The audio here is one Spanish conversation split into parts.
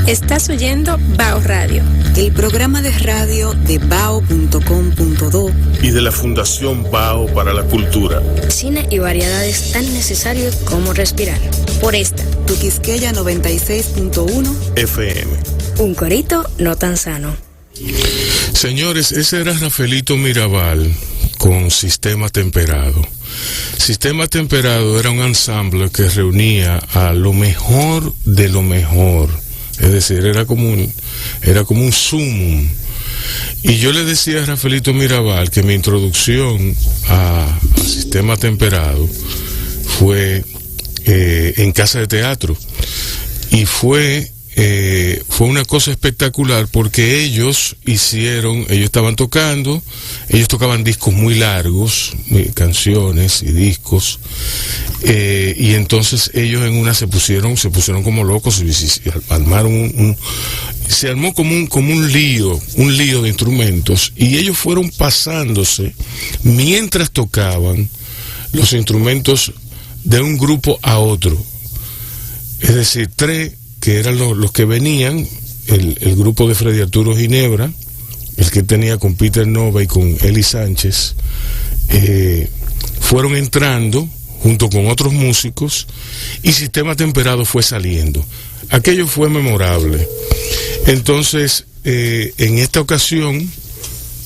Estás oyendo Bao Radio, el programa de radio de bao.com.do y de la Fundación Bao para la Cultura. Cine y variedades tan necesarios como respirar. Por esta, tu Quisqueya 96.1 FM. Un corito no tan sano. Señores, ese era Rafaelito Mirabal con Sistema Temperado. Sistema Temperado era un ensamble que reunía a lo mejor de lo mejor. Es decir, era como un sumum. Y yo le decía a Rafaelito Mirabal que mi introducción a Sistema Temperado fue en casa de teatro. Y fue una cosa espectacular porque ellos estaban tocando, ellos tocaban discos muy largos, canciones y discos, y entonces ellos en una se pusieron como locos y armaron se armó como un lío de instrumentos, y ellos fueron pasándose mientras tocaban los instrumentos de un grupo a otro, es decir, tres que eran los que venían, el grupo de Freddy Arturo Ginebra, el que tenía con Peter Nova y con Eli Sánchez, fueron entrando junto con otros músicos, y Sistema Temperado fue saliendo. Aquello fue memorable. Entonces, en esta ocasión,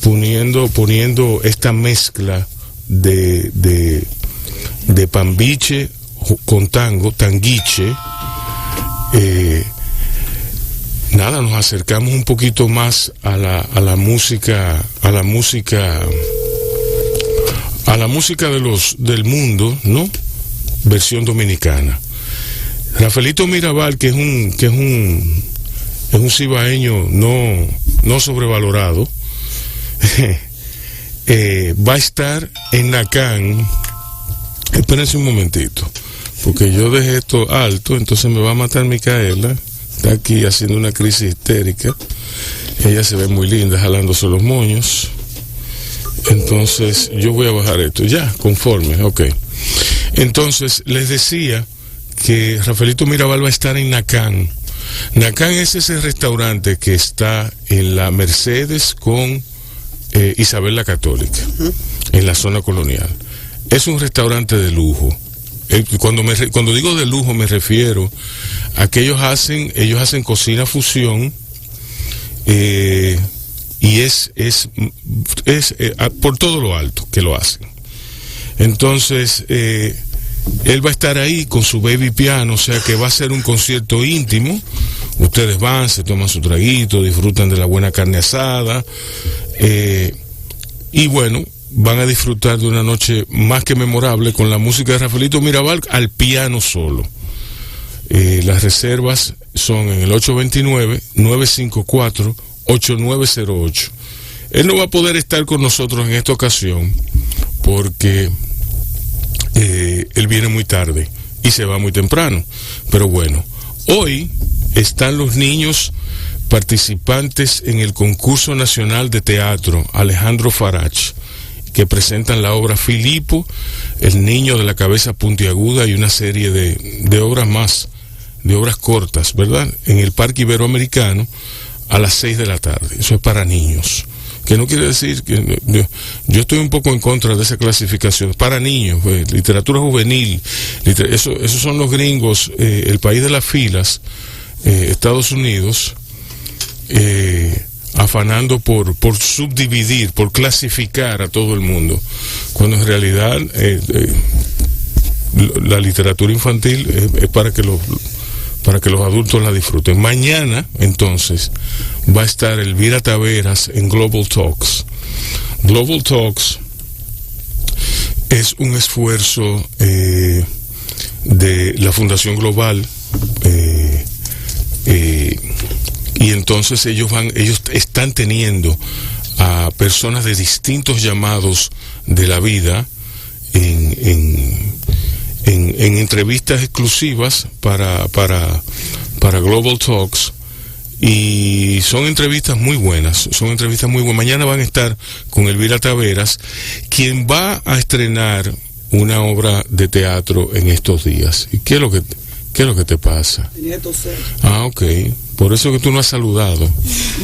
poniendo esta mezcla de pambiche con tanguiche, nos acercamos un poquito más a la música del mundo, ¿no? Versión dominicana. Rafaelito Mirabal, que es un cibaeño no sobrevalorado, va a estar en Nacán. Espérense un momentito, porque yo dejé esto alto, entonces me va a matar Micaela. Está aquí haciendo una crisis histérica. Ella se ve muy linda jalándose los moños. Entonces yo voy a bajar esto. Ya, conforme, ok. Entonces les decía que Rafaelito Mirabal va a estar en Nacán. Nacán es ese restaurante que está en la Mercedes con Isabel la Católica, en la zona colonial. Es un restaurante de lujo. Cuando digo de lujo me refiero a que ellos hacen cocina fusión, y es por todo lo alto que lo hacen. Entonces él va a estar ahí con su baby piano, o sea que va a ser un concierto íntimo. Ustedes van, se toman su traguito, disfrutan de la buena carne asada, y bueno, van a disfrutar de una noche más que memorable con la música de Rafaelito Mirabal al piano solo. Las reservas son en el 829-954-8908. Él no va a poder estar con nosotros en esta ocasión porque él viene muy tarde y se va muy temprano. Pero bueno, hoy están los niños participantes en el concurso nacional de teatro Alejandro Farach, que presentan la obra Filipo, el niño de la cabeza puntiaguda, y una serie de obras más, de obras cortas, ¿verdad? En el Parque Iberoamericano a las 6 de la tarde. Eso es para niños. Que no quiere decir que yo estoy un poco en contra de esa clasificación. Para niños, literatura juvenil, esos son los gringos, el país de las filas, Estados Unidos, afanando por subdividir, por clasificar a todo el mundo, cuando en realidad la literatura infantil es para que los adultos la disfruten. Mañana, entonces, va a estar Elvira Taveras en Global Talks. Global Talks es un esfuerzo de la Fundación Global, y entonces ellos están teniendo a personas de distintos llamados de la vida en entrevistas exclusivas para Global Talks, y son entrevistas muy buenas. Mañana van a estar con Elvira Taveras, quien va a estrenar una obra de teatro en estos días. ¿Y qué es lo que te pasa? Tenía que toser. Ah, ok. Por eso que tú no has saludado.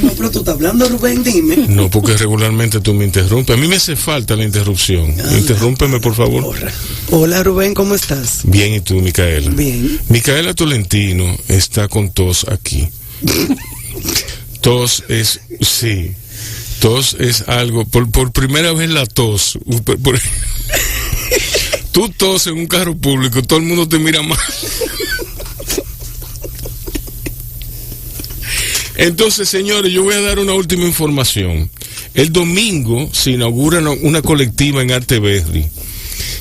No, pero tú estás hablando, Rubén, dime. No, porque regularmente tú me interrumpes. A mí me hace falta la interrupción. Interrúmpeme, por favor. Hola, Rubén, ¿cómo estás? Bien, ¿y tú, Micaela? Bien. Micaela Tolentino está con tos aquí. Tos es, sí, tos es algo, por primera vez la tos. Tú tos en un carro público, todo el mundo te mira mal. Entonces, señores, yo voy a dar una última información. El domingo se inaugura una colectiva en Arteberry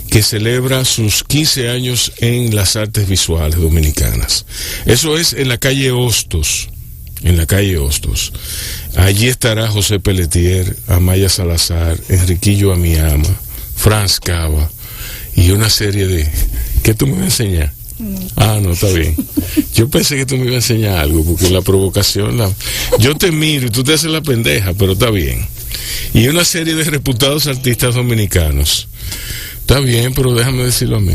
que celebra sus 15 años en las artes visuales dominicanas. Eso es en la calle Hostos. En la calle Hostos. Allí estará José Pelletier, Amaya Salazar, Enriquillo Amiama, Franz Cava y una serie de... ¿Qué tú me vas a enseñar? Ah, no, está bien. Yo pensé que tú me ibas a enseñar algo, porque la provocación, yo te miro y tú te haces la pendeja, pero está bien. Y una serie de reputados artistas dominicanos. Está bien, pero déjame decirlo a mí.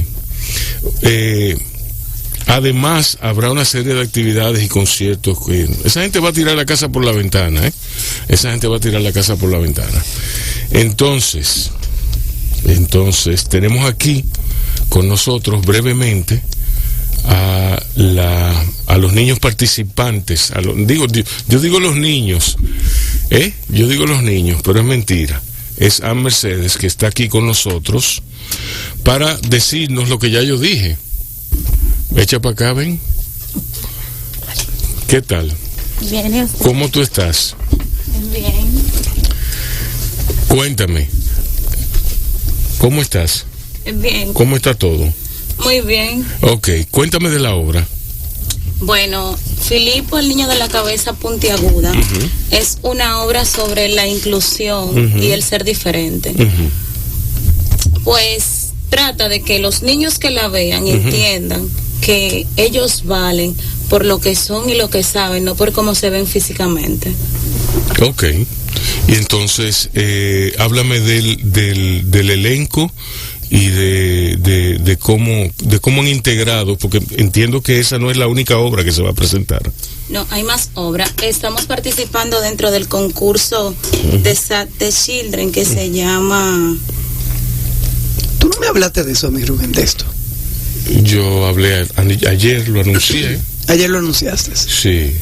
Además, habrá una serie de actividades y conciertos. Esa gente va a tirar la casa por la ventana, ¿eh? Esa gente va a tirar la casa por la ventana. Entonces, tenemos aquí con nosotros brevemente a los niños participantes. Yo digo los niños, yo digo los niños, pero es mentira. Es Ann Mercedes, que está aquí con nosotros para decirnos lo que ya yo dije. Echa para acá, ven. ¿Qué tal? Bien. ¿Cómo tú estás? Bien. Cuéntame. ¿Cómo estás? Bien. ¿Cómo está todo? Muy bien. Ok, cuéntame de la obra. Bueno, Filipo, el niño de la cabeza puntiaguda, es una obra sobre la inclusión y el ser diferente. Pues trata de que los niños que la vean entiendan que ellos valen por lo que son y lo que saben, no por cómo se ven físicamente. Ok. Y entonces, háblame del elenco y de cómo han integrado, porque entiendo que esa no es la única obra que se va a presentar. No, hay más obras. Estamos participando dentro del concurso de Save the Children que se llama... Tú no me hablaste de eso, mi Rubén, de esto. Yo hablé ayer, lo anuncié. Ayer lo anunciaste. Sí.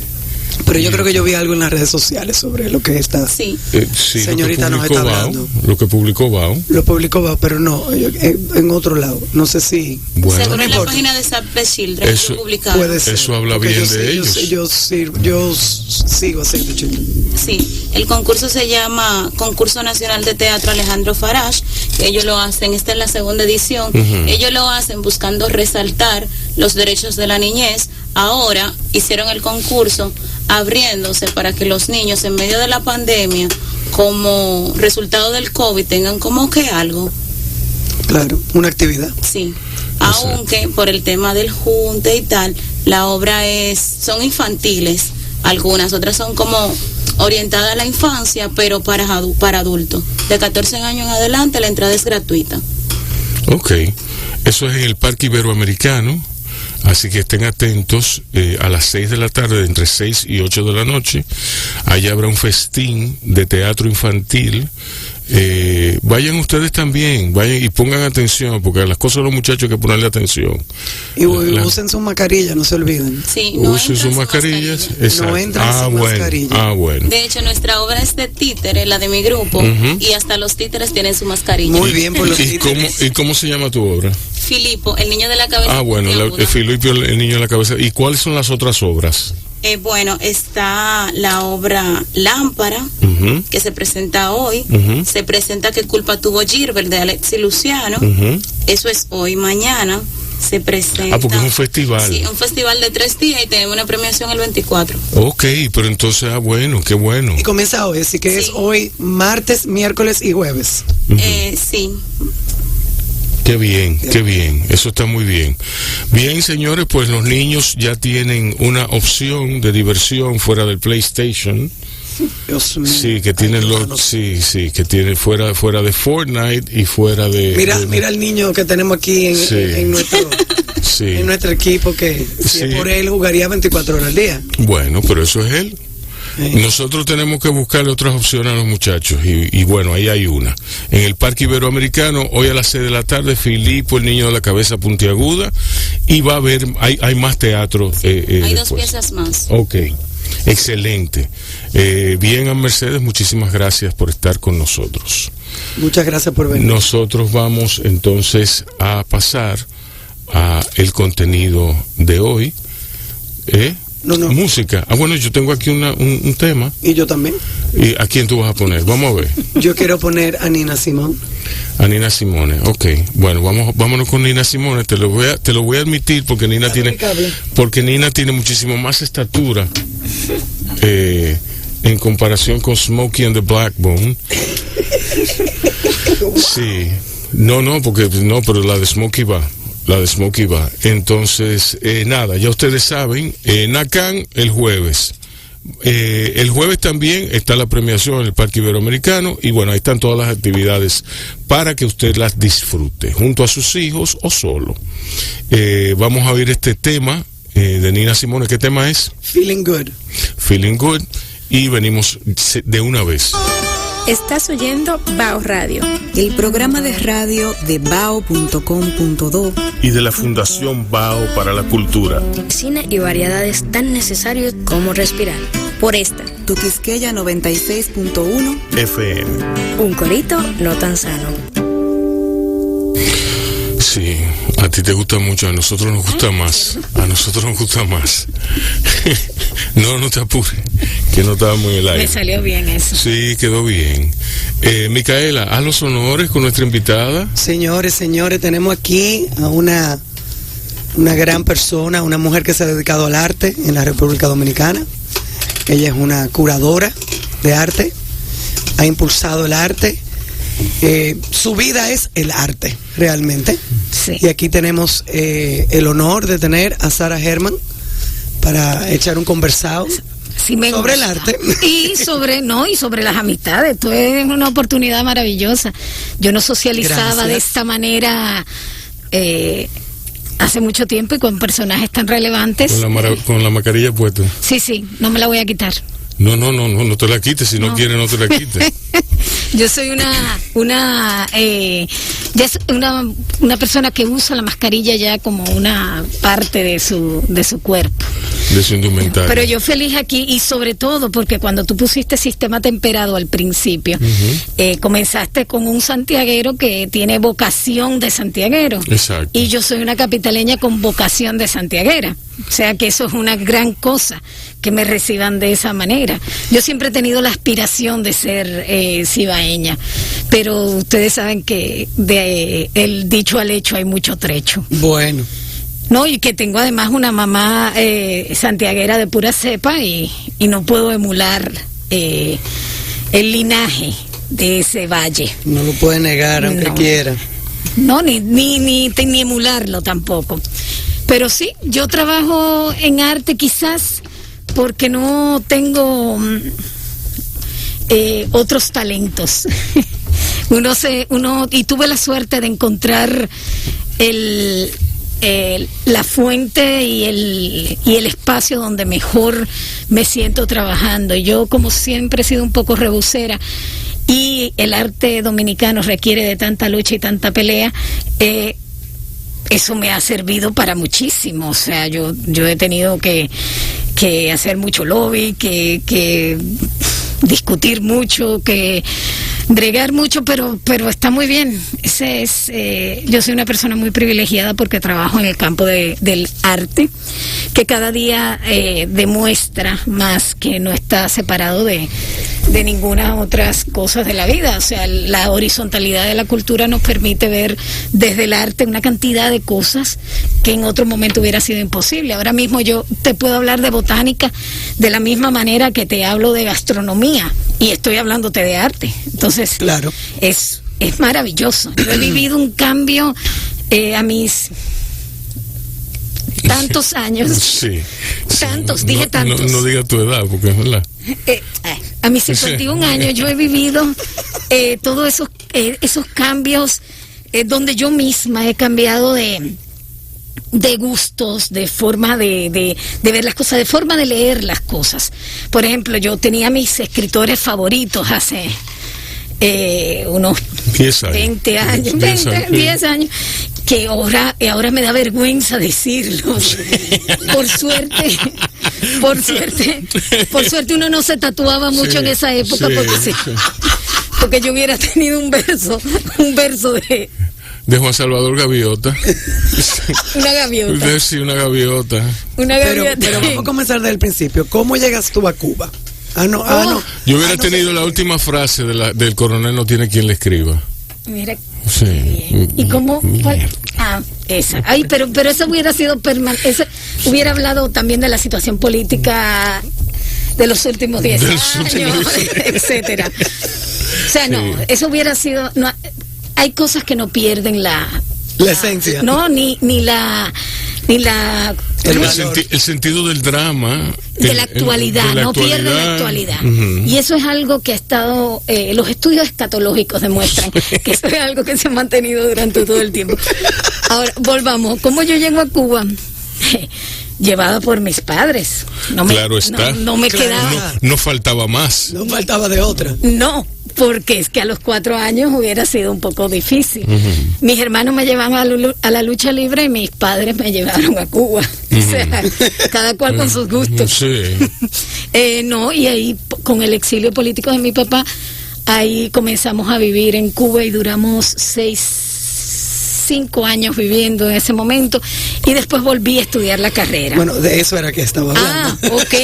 Pero yo creo que yo vi algo en las redes sociales sobre lo que esta señorita nos está hablando. Lo que publicó Bao. Lo publicó Bao, pero no, en otro lado. No sé si... Bueno, según la página de Save the Children, eso puede ser. Eso habla bien de ellos. Yo sigo a Save the Children. Sí, el concurso se llama Concurso Nacional de Teatro Alejandro Farage, que ellos lo hacen, esta es la segunda edición. Ellos lo hacen buscando resaltar los derechos de la niñez. Ahora hicieron el concurso abriéndose para que los niños en medio de la pandemia, como resultado del COVID, tengan como que algo. Claro, una actividad. Sí, aunque por el tema del junte y tal, la obra son infantiles, algunas, otras son como orientadas a la infancia, pero para adultos. De 14 años en adelante la entrada es gratuita. Ok, eso es en el Parque Iberoamericano. Así que estén atentos, a las 6 de la tarde, entre 6 y 8 de la noche, allá habrá un festín de teatro infantil. Vayan ustedes también, vayan y pongan atención, porque a las cosas de los muchachos hay que ponerle atención. Y usen sus mascarillas, no se olviden. Sí, no usen sus mascarillas. No entran sin mascarilla. Bueno. De hecho, nuestra obra es de títere, la de mi grupo, y hasta los títeres tienen su mascarilla. Muy bien por los títeres. ¿Y cómo se llama tu obra? Filipo, el niño de la cabeza. Filipo, el niño de la cabeza. ¿Y cuáles son las otras obras? Bueno, está la obra Lámpara, que se presenta hoy. Se presenta ¿Qué culpa tuvo Gilbert? De Alexis Luciano. Eso es hoy, mañana. Se presenta. Porque es un festival. Sí, un festival de 3 días y tenemos una premiación el 24. Ok, pero entonces, bueno, qué bueno. Y comienza hoy, así que es hoy, martes, miércoles y jueves. Sí. Qué bien, qué bien, eso está muy bien. Bien, señores, pues los niños ya tienen una opción de diversión fuera del PlayStation, Dios mío. Sí, que tiene que tiene fuera de Fortnite y fuera de... Mira el niño que tenemos aquí en nuestro... Sí. En nuestro equipo, que si es por él jugaría 24 horas al día. Bueno, pero eso es él. Nosotros tenemos que buscarle otras opciones a los muchachos y bueno, ahí hay una. En el Parque Iberoamericano, hoy a las 6 de la tarde, Filipo, el niño de la cabeza puntiaguda, y va a haber, hay más teatro. Hay dos piezas más. Ok, excelente. Bien, a Mercedes, muchísimas gracias por estar con nosotros. Muchas gracias por venir. Nosotros vamos entonces a pasar a el contenido de hoy. No. Música. Bueno, yo tengo aquí un tema. Y yo también. ¿Y a quién tú vas a poner? Vamos a ver. Yo quiero poner a Nina Simone. A Nina Simone, ok. Bueno, vámonos con Nina Simone. Te lo voy a admitir porque Nina tiene muchísimo más estatura en comparación con Smokey and the Backbone. Sí. Pero la de Smokey va. Entonces, nada, ya ustedes saben, NACAN el jueves. El jueves también está la premiación en el Parque Iberoamericano y bueno, ahí están todas las actividades para que usted las disfrute, junto a sus hijos o solo. Vamos a oír este tema de Nina Simone. ¿Qué tema es? Feeling Good. Feeling Good. Y venimos de una vez. Estás oyendo Bao Radio, el programa de radio de bao.com.do y de la Fundación Bao para la Cultura. Cine y variedades tan necesarios como respirar. Por esta, Tu Quisqueya 96.1 FM. un corito no tan sano. Sí, a ti te gusta mucho, a nosotros nos gusta más. No te apures, que no estábamos en el aire. Me salió bien eso. Sí, quedó bien. Micaela, haz los honores con nuestra invitada. Señores, tenemos aquí a una gran persona, una mujer que se ha dedicado al arte en la República Dominicana. Ella es una curadora de arte, ha impulsado el arte. Su vida es el arte, realmente. Sí. Y aquí tenemos el honor de tener a Sara Herman para echar un conversado sobre el arte. Y sobre las amistades. Esto es una oportunidad maravillosa. Yo no socializaba de esta manera hace mucho tiempo y con personajes tan relevantes. Con la mascarilla puesta. Sí, no me la voy a quitar. No te la quites, si no quieres no te la quites. Yo soy una persona que usa la mascarilla ya como una parte de su cuerpo. De su indumentaria. Pero yo feliz aquí y sobre todo porque cuando tú pusiste Sistema Temperado al principio, comenzaste con un santiaguero que tiene vocación de santiaguero. Exacto. Y yo soy una capitaleña con vocación de santiaguera. O sea que eso es una gran cosa, que me reciban de esa manera. Yo siempre he tenido la aspiración de ser cibaeña, pero ustedes saben que de el dicho al hecho hay mucho trecho. Bueno. No, y que tengo además una mamá santiaguera de pura cepa y no puedo emular el linaje de ese valle. No lo puede negar, aunque quiera. No, ni emularlo tampoco. Pero sí, yo trabajo en arte quizás porque no tengo otros talentos. Y tuve la suerte de encontrar la fuente y el espacio donde mejor me siento trabajando. Yo, como siempre, he sido un poco rebusera y el arte dominicano requiere de tanta lucha y tanta pelea. Eso me ha servido para muchísimo. O sea, yo he tenido que hacer mucho lobby, que discutir mucho, que bregar mucho, pero está muy bien. Yo soy una persona muy privilegiada porque trabajo en el campo del arte, que cada día demuestra más que no está separado de ninguna otras cosas de la vida. O sea, la horizontalidad de la cultura nos permite ver desde el arte una cantidad de cosas que en otro momento hubiera sido imposible. Ahora mismo yo te puedo hablar de botánica de la misma manera que te hablo de gastronomía y estoy hablándote de arte. Entonces, claro, es maravilloso. Yo he vivido un cambio a mis tantos años. Sí. Tantos, dije tantos. No diga tu edad, porque es verdad. A mis 51 años yo he vivido todos esos cambios donde yo misma he cambiado de gustos, de forma de ver las cosas, de forma de leer las cosas. Por ejemplo, yo tenía mis escritores favoritos hace unos 20 años, 10 años, que ahora me da vergüenza decirlos. Por suerte uno no se tatuaba mucho en esa época, porque yo hubiera tenido un verso de Juan Salvador Gaviota. Una gaviota. Sí, una gaviota. Pero vamos a comenzar desde el principio. ¿Cómo llegas tú a Cuba? No. Yo hubiera tenido la última frase del coronel, no tiene quien le escriba. Mira. Sí. Bien. ¿Y cómo? Esa. Ay, pero eso hubiera sido permanente. Hubiera hablado también de la situación política de los últimos 10 años, etcétera. O sea, no, eso hubiera sido. No, hay cosas que no pierden la esencia. No, ni el sentido del drama, de la actualidad, no pierde la actualidad. Y eso es algo que ha estado, los estudios escatológicos demuestran que eso es algo que se ha mantenido durante todo el tiempo. Ahora, volvamos, ¿cómo yo llego a Cuba? Llevada por mis padres. Claro está. No me quedaba. No faltaba más. No faltaba de otra. No, porque es que a los 4 años hubiera sido un poco difícil. Mis hermanos me llevaban a la lucha libre y mis padres me llevaron a Cuba. O sea, cada cual con sus gustos. Sí. No, y ahí con el exilio político de mi papá, ahí comenzamos a vivir en Cuba y duramos 5 años viviendo en ese momento y después volví a estudiar la carrera. Bueno, de eso era que estaba hablando. Ok.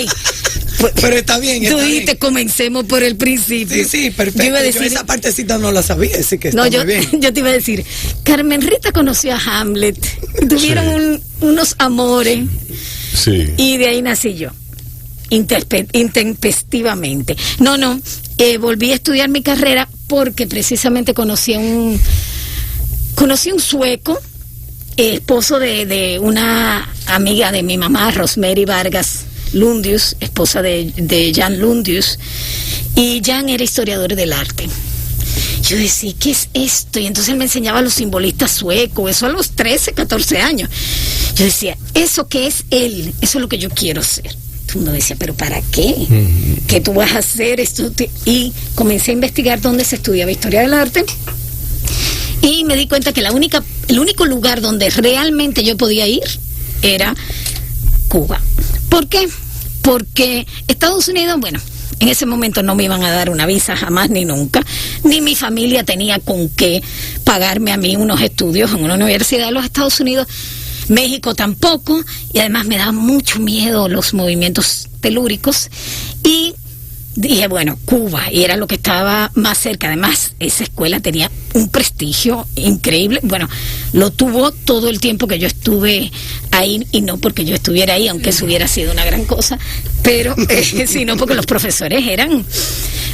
Pero está bien. Tú dijiste, comencemos por el principio. Sí, perfecto. Yo esa partecita no la sabía, así que está muy bien. Yo te iba a decir, Carmen Rita conoció a Hamlet, tuvieron unos amores, y de ahí nací yo, intempestivamente. Volví a estudiar mi carrera porque precisamente conocí un sueco, esposo de una amiga de mi mamá, Rosemary Vargas Lundius, esposa de Jan Lundius, y Jan era historiador del arte. Yo decía, ¿qué es esto? Y entonces él me enseñaba los simbolistas suecos, eso a los 13, 14 años. Yo decía, ¿eso qué es él? Eso es lo que yo quiero ser. Todo el mundo decía, ¿pero para qué? ¿Qué tú vas a hacer? Y comencé a investigar dónde se estudiaba historia del arte. Y me di cuenta que el único lugar donde realmente yo podía ir era Cuba. ¿Por qué? Porque Estados Unidos, en ese momento no me iban a dar una visa jamás ni nunca, ni mi familia tenía con qué pagarme a mí unos estudios en una universidad de los Estados Unidos, México tampoco, y además me daba mucho miedo los movimientos telúricos, y dije, Cuba, y era lo que estaba más cerca. Además, esa escuela tenía un prestigio increíble. Lo tuvo todo el tiempo que yo estuve ahí, y no porque yo estuviera ahí, aunque eso hubiera sido una gran cosa, pero sino porque los profesores eran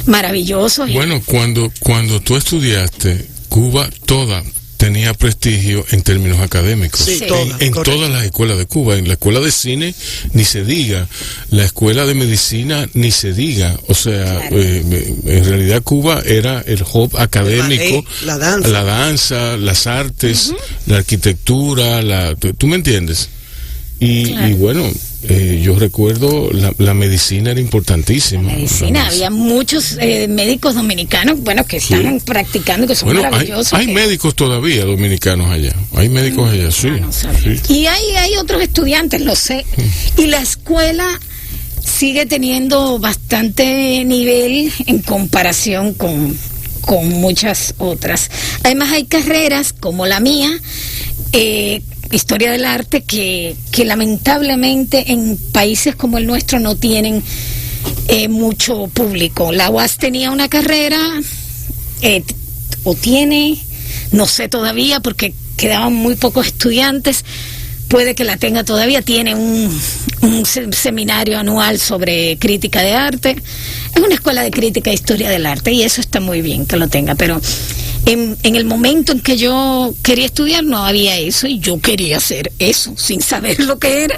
maravillosos. Cuando tú estudiaste, Cuba toda tenía prestigio en términos académicos. Sí, en todas las escuelas de Cuba. En la escuela de cine ni se diga, la escuela de medicina ni se diga. O sea, en realidad Cuba era el hub académico, la danza, las artes, la arquitectura, ¿tú me entiendes? Y yo recuerdo la medicina era importantísima. Había muchos médicos dominicanos, que están practicando, que son maravillosos. Hay médicos todavía dominicanos allá. Hay médicos allá, sí. Y hay otros estudiantes, lo sé. Y la escuela sigue teniendo bastante nivel en comparación con muchas otras. Además hay carreras como la mía, historia del arte, que lamentablemente en países como el nuestro no tienen mucho público. La UAS tenía una carrera, o tiene, no sé todavía porque quedaban muy pocos estudiantes, puede que la tenga todavía, tiene un seminario anual sobre crítica de arte. Es una escuela de crítica e historia del arte, y eso está muy bien que lo tenga, pero en el momento en que yo quería estudiar no había eso, y yo quería hacer eso sin saber lo que era.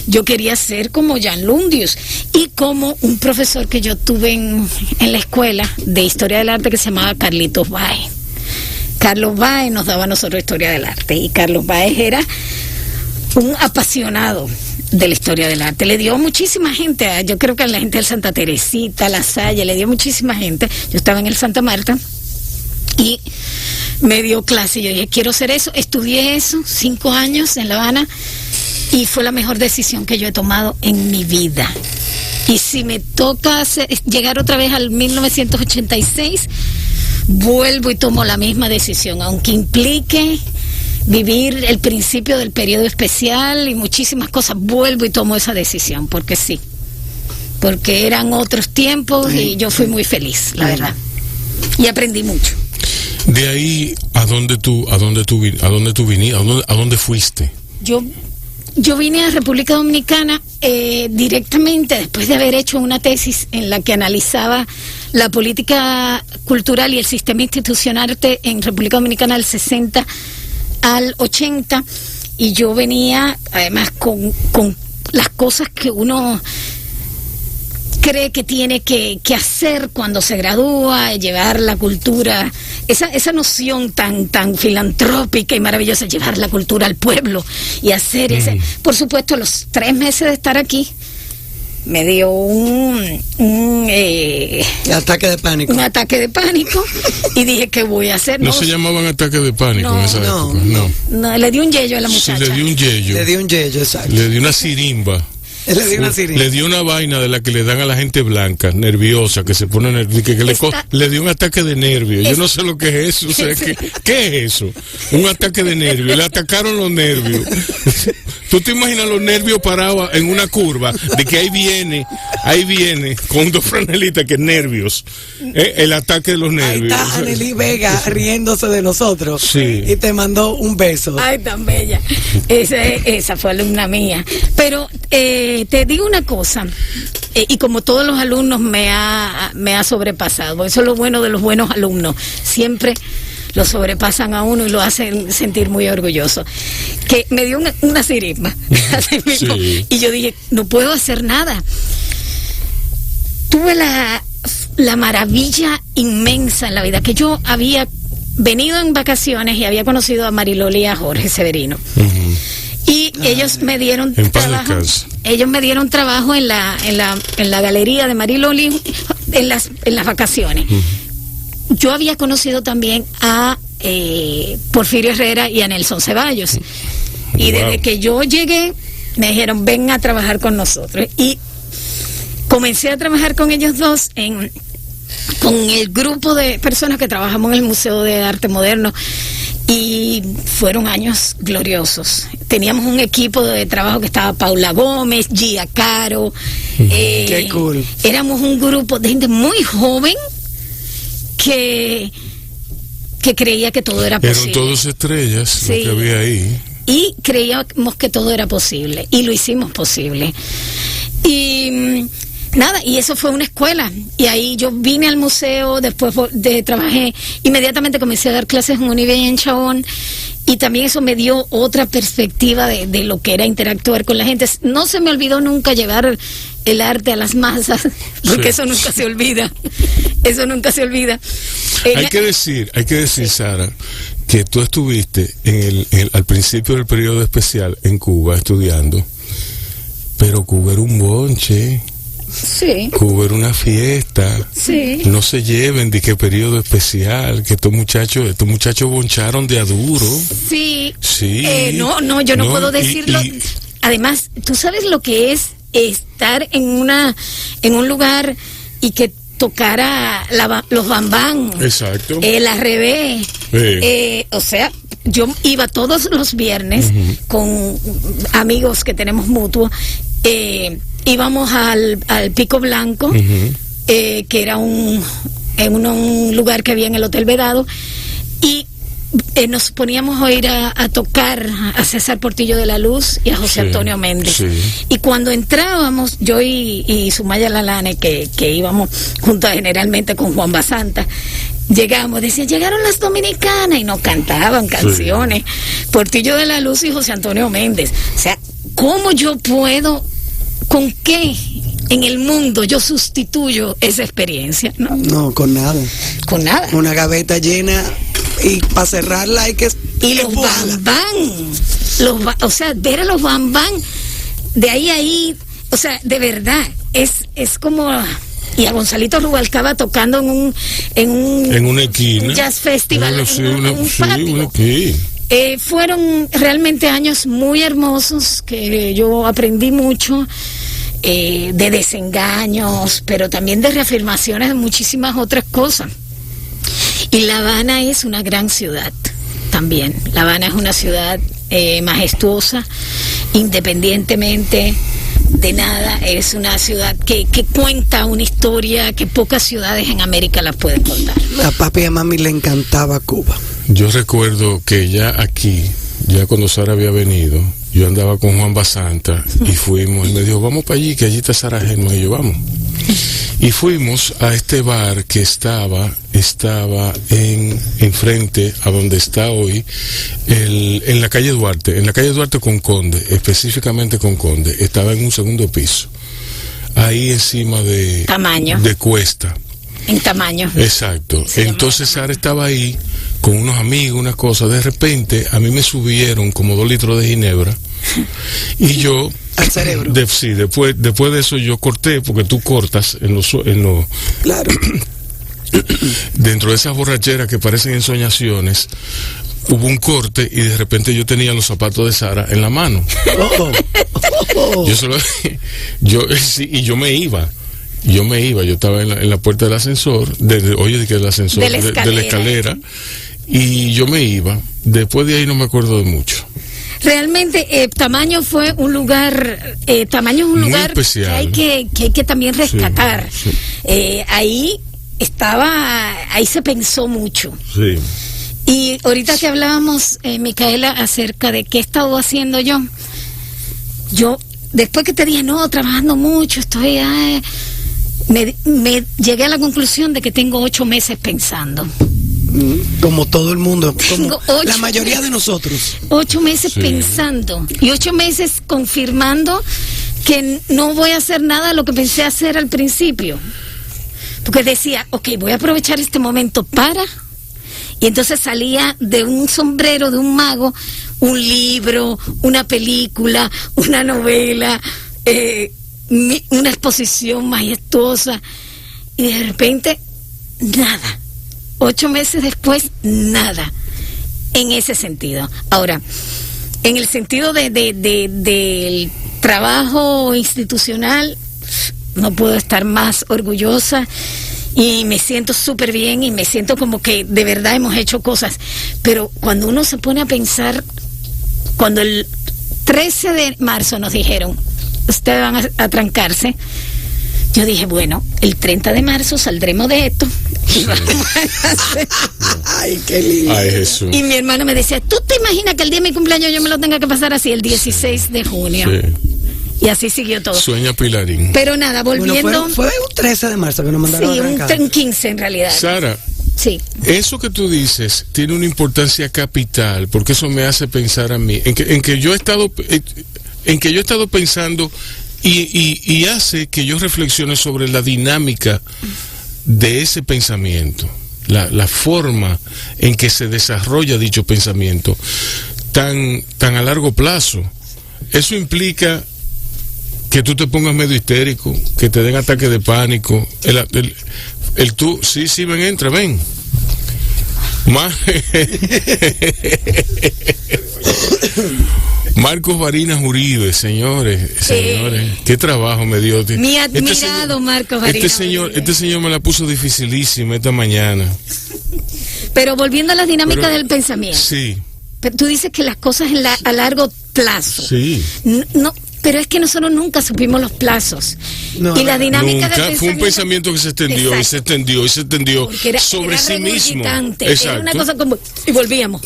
yo quería ser como Jan Lundius y como un profesor que yo tuve en la escuela de Historia del Arte que se llamaba Carlitos Báez. Carlos Báez nos daba a nosotros Historia del Arte y Carlos Báez era un apasionado de la historia del arte. Le dio muchísima gente, yo creo que a la gente del Santa Teresita, La Salle, le dio muchísima gente. Yo estaba en el Santa Marta y me dio clase y yo dije, quiero hacer eso. Estudié eso 5 años en La Habana y fue la mejor decisión que yo he tomado en mi vida. Y si me toca llegar otra vez al 1986, vuelvo y tomo la misma decisión, aunque implique vivir el principio del periodo especial y muchísimas cosas, vuelvo y tomo esa decisión, porque sí, porque eran otros tiempos y yo fui muy feliz, la verdad, y aprendí mucho. De ahí, ¿a dónde fuiste? Yo vine a República Dominicana directamente después de haber hecho una tesis en la que analizaba la política cultural y el sistema institucional en República Dominicana del 60 al 80, y yo venía además con las cosas que uno cree que tiene que hacer cuando se gradúa, llevar la cultura, esa noción tan filantrópica y maravillosa, llevar la cultura al pueblo y hacer ese. Por supuesto, los 3 meses de estar aquí me dio un ataque de pánico. Un ataque de pánico y dije, ¿qué voy a hacer? No se llamaban ataques de pánico en esa época. No, le di un yello a la muchacha. Sí, le di un yello, exacto. Le di una sirimba. Le dio una vaina de la que le dan a la gente blanca, nerviosa, que se pone nerviosa, le dio un ataque de nervios. Yo no sé lo que es eso. O sea, ¿qué es eso? Un ataque de nervios. Le atacaron los nervios. ¿Tú te imaginas los nervios parados en una curva? De que ahí viene, con 2 franelitas, que nervios. El ataque de los nervios. Ahí está Anneli Vega riéndose de nosotros. Sí. Y te mandó un beso. Ay, tan bella. Esa fue alumna mía. Pero te digo una cosa, y como todos los alumnos me ha sobrepasado. Eso es lo bueno de los buenos alumnos. Siempre lo sobrepasan a uno y lo hacen sentir muy orgulloso. Que me dio una sirisma. Así mismo. Sí. Y yo dije, no puedo hacer nada. Tuve la maravilla inmensa en la vida, que yo había venido en vacaciones y había conocido a Mariloli y a Jorge Severino. Y ellos me dieron trabajo. Ellos me dieron trabajo en la galería de Mariloli en las vacaciones. Yo había conocido también a Porfirio Herrera y a Nelson Ceballos. Y desde que yo llegué, me dijeron, ven a trabajar con nosotros. Y comencé a trabajar con ellos dos con el grupo de personas que trabajamos en el Museo de Arte Moderno. Y fueron años gloriosos. Teníamos un equipo de trabajo que estaba Paula Gómez, Gia Caro. Qué cool. Éramos un grupo de gente muy joven que creía que todo era posible. Eran todos estrellas, sí, lo que había ahí. Y creíamos que todo era posible. Y lo hicimos posible. Y nada, y eso fue una escuela. Y ahí yo vine al museo, después trabajé, inmediatamente comencé a dar clases en Unive y en Chabón. Y también eso me dio otra perspectiva de lo que era interactuar con la gente. No se me olvidó nunca llevar el arte a las masas, porque eso nunca se olvida. Eso nunca se olvida. Hay que decir, Sara, que tú estuviste al principio del periodo especial en Cuba estudiando, pero Cuba era un bonche. Sí. Cuba era una fiesta. Sí. No se lleven de qué periodo especial, que estos muchachos boncharon de a duro. Sí. Sí. No, yo no puedo decirlo. Además, tú sabes lo que es estar en un lugar y que tocara los bambán. Exacto. La revés. O sea, yo iba todos los viernes con amigos que tenemos mutuos. Íbamos al Pico Blanco, que era un lugar que había en el Hotel Vedado, y nos poníamos a ir a tocar a César Portillo de la Luz y a José Antonio Méndez. Sí. Y cuando entrábamos, yo y Sumaya Lalane, que íbamos juntas generalmente con Juan Basanta, llegamos, decían, llegaron las dominicanas, y nos cantaban canciones. Portillo de la Luz y José Antonio Méndez. O sea, ¿cómo yo puedo, con qué en el mundo yo sustituyo esa experiencia? No, con nada. Con nada. Una gaveta llena y para cerrarla hay que... Y los bambán, o sea, ver a los bambán de ahí, o sea, de verdad, es como... Y a Gonzalito Rubalcaba tocando en una esquina, un jazz festival, un patio. Sí. Fueron realmente años muy hermosos que yo aprendí mucho, de desengaños, pero también de reafirmaciones de muchísimas otras cosas. Y La Habana es una gran ciudad también. La Habana es una ciudad majestuosa, independientemente de nada, es una ciudad que cuenta una historia que pocas ciudades en América la pueden contar. A papi y a mami le encantaba Cuba. Yo recuerdo que ya cuando Sara había venido, yo andaba con Juan Basanta y fuimos, y me dijo, vamos para allí, que allí está Sara Germán, y yo, vamos. Y fuimos a este bar que estaba enfrente a donde está hoy, en la calle Duarte con Conde, específicamente con Conde, estaba en un segundo piso, ahí encima de Tamaño. De Cuesta. En Tamaño. Exacto. Entonces Sara estaba ahí con unos amigos, una cosa, de repente a mí me subieron como 2 litros de ginebra y yo... Al cerebro. Sí, después de eso yo corté, porque tú cortas en los claro. Dentro de esas borracheras que parecen ensoñaciones, hubo un corte y de repente yo tenía los zapatos de Sara en la mano. Y yo me iba. Yo estaba en la puerta del ascensor, de la escalera, y yo me iba. Después de ahí no me acuerdo de mucho. Realmente Tamaño fue un lugar, Tamaño es un muy lugar especial, que hay que también rescatar. Sí. Ahí se pensó mucho. Sí. Y ahorita que hablábamos, Micaela, acerca de qué he estado haciendo yo después que te dije, no, trabajando mucho, me llegué a la conclusión de que tengo 8 meses pensando. Como todo el mundo, como la mayoría de nosotros. 8 meses pensando y 8 meses confirmando que no voy a hacer nada de lo que pensé hacer al principio. Porque decía, voy a aprovechar este momento y entonces salía de un sombrero de un mago un libro, una película, una novela, una exposición majestuosa, y de repente nada. 8 meses después, nada, en ese sentido. Ahora, en el sentido del trabajo institucional, no puedo estar más orgullosa y me siento súper bien y me siento como que de verdad hemos hecho cosas. Pero cuando uno se pone a pensar, cuando el 13 de marzo nos dijeron, ustedes van a trancarse, yo dije, bueno, el 30 de marzo saldremos de esto. Y vamos a hacer... Ay, qué lindo. Ay, Jesús. Y mi hermano me decía, ¿tú te imaginas que el día de mi cumpleaños yo me lo tenga que pasar así, el 16 de junio? Sí. Y así siguió todo. Sueña Pilarín. Pero nada, volviendo... Bueno, fue un 13 de marzo que nos mandaron a trancar. Sí, un 15 en realidad. Sara, sí. Eso que tú dices tiene una importancia capital, porque eso me hace pensar a mí, en que yo he estado pensando... Y hace que yo reflexione sobre la dinámica de ese pensamiento, la forma en que se desarrolla dicho pensamiento tan a largo plazo. Eso implica que tú te pongas medio histérico, que te den ataques de pánico, sí, ven. Marcos Barinas Uribe, señores, qué trabajo me dio. Mi admirado Marcos Barinas. Este señor me la puso dificilísima esta mañana. Pero volviendo a las dinámicas del pensamiento. Sí. Pero tú dices que las cosas a largo plazo. Sí. No, pero es que nosotros nunca supimos los plazos. No, y la dinámica del pensamiento. Fue un pensamiento que se extendió. Exacto. y se extendió sobre sí mismo. Exacto. Era una cosa como... Y volvíamos.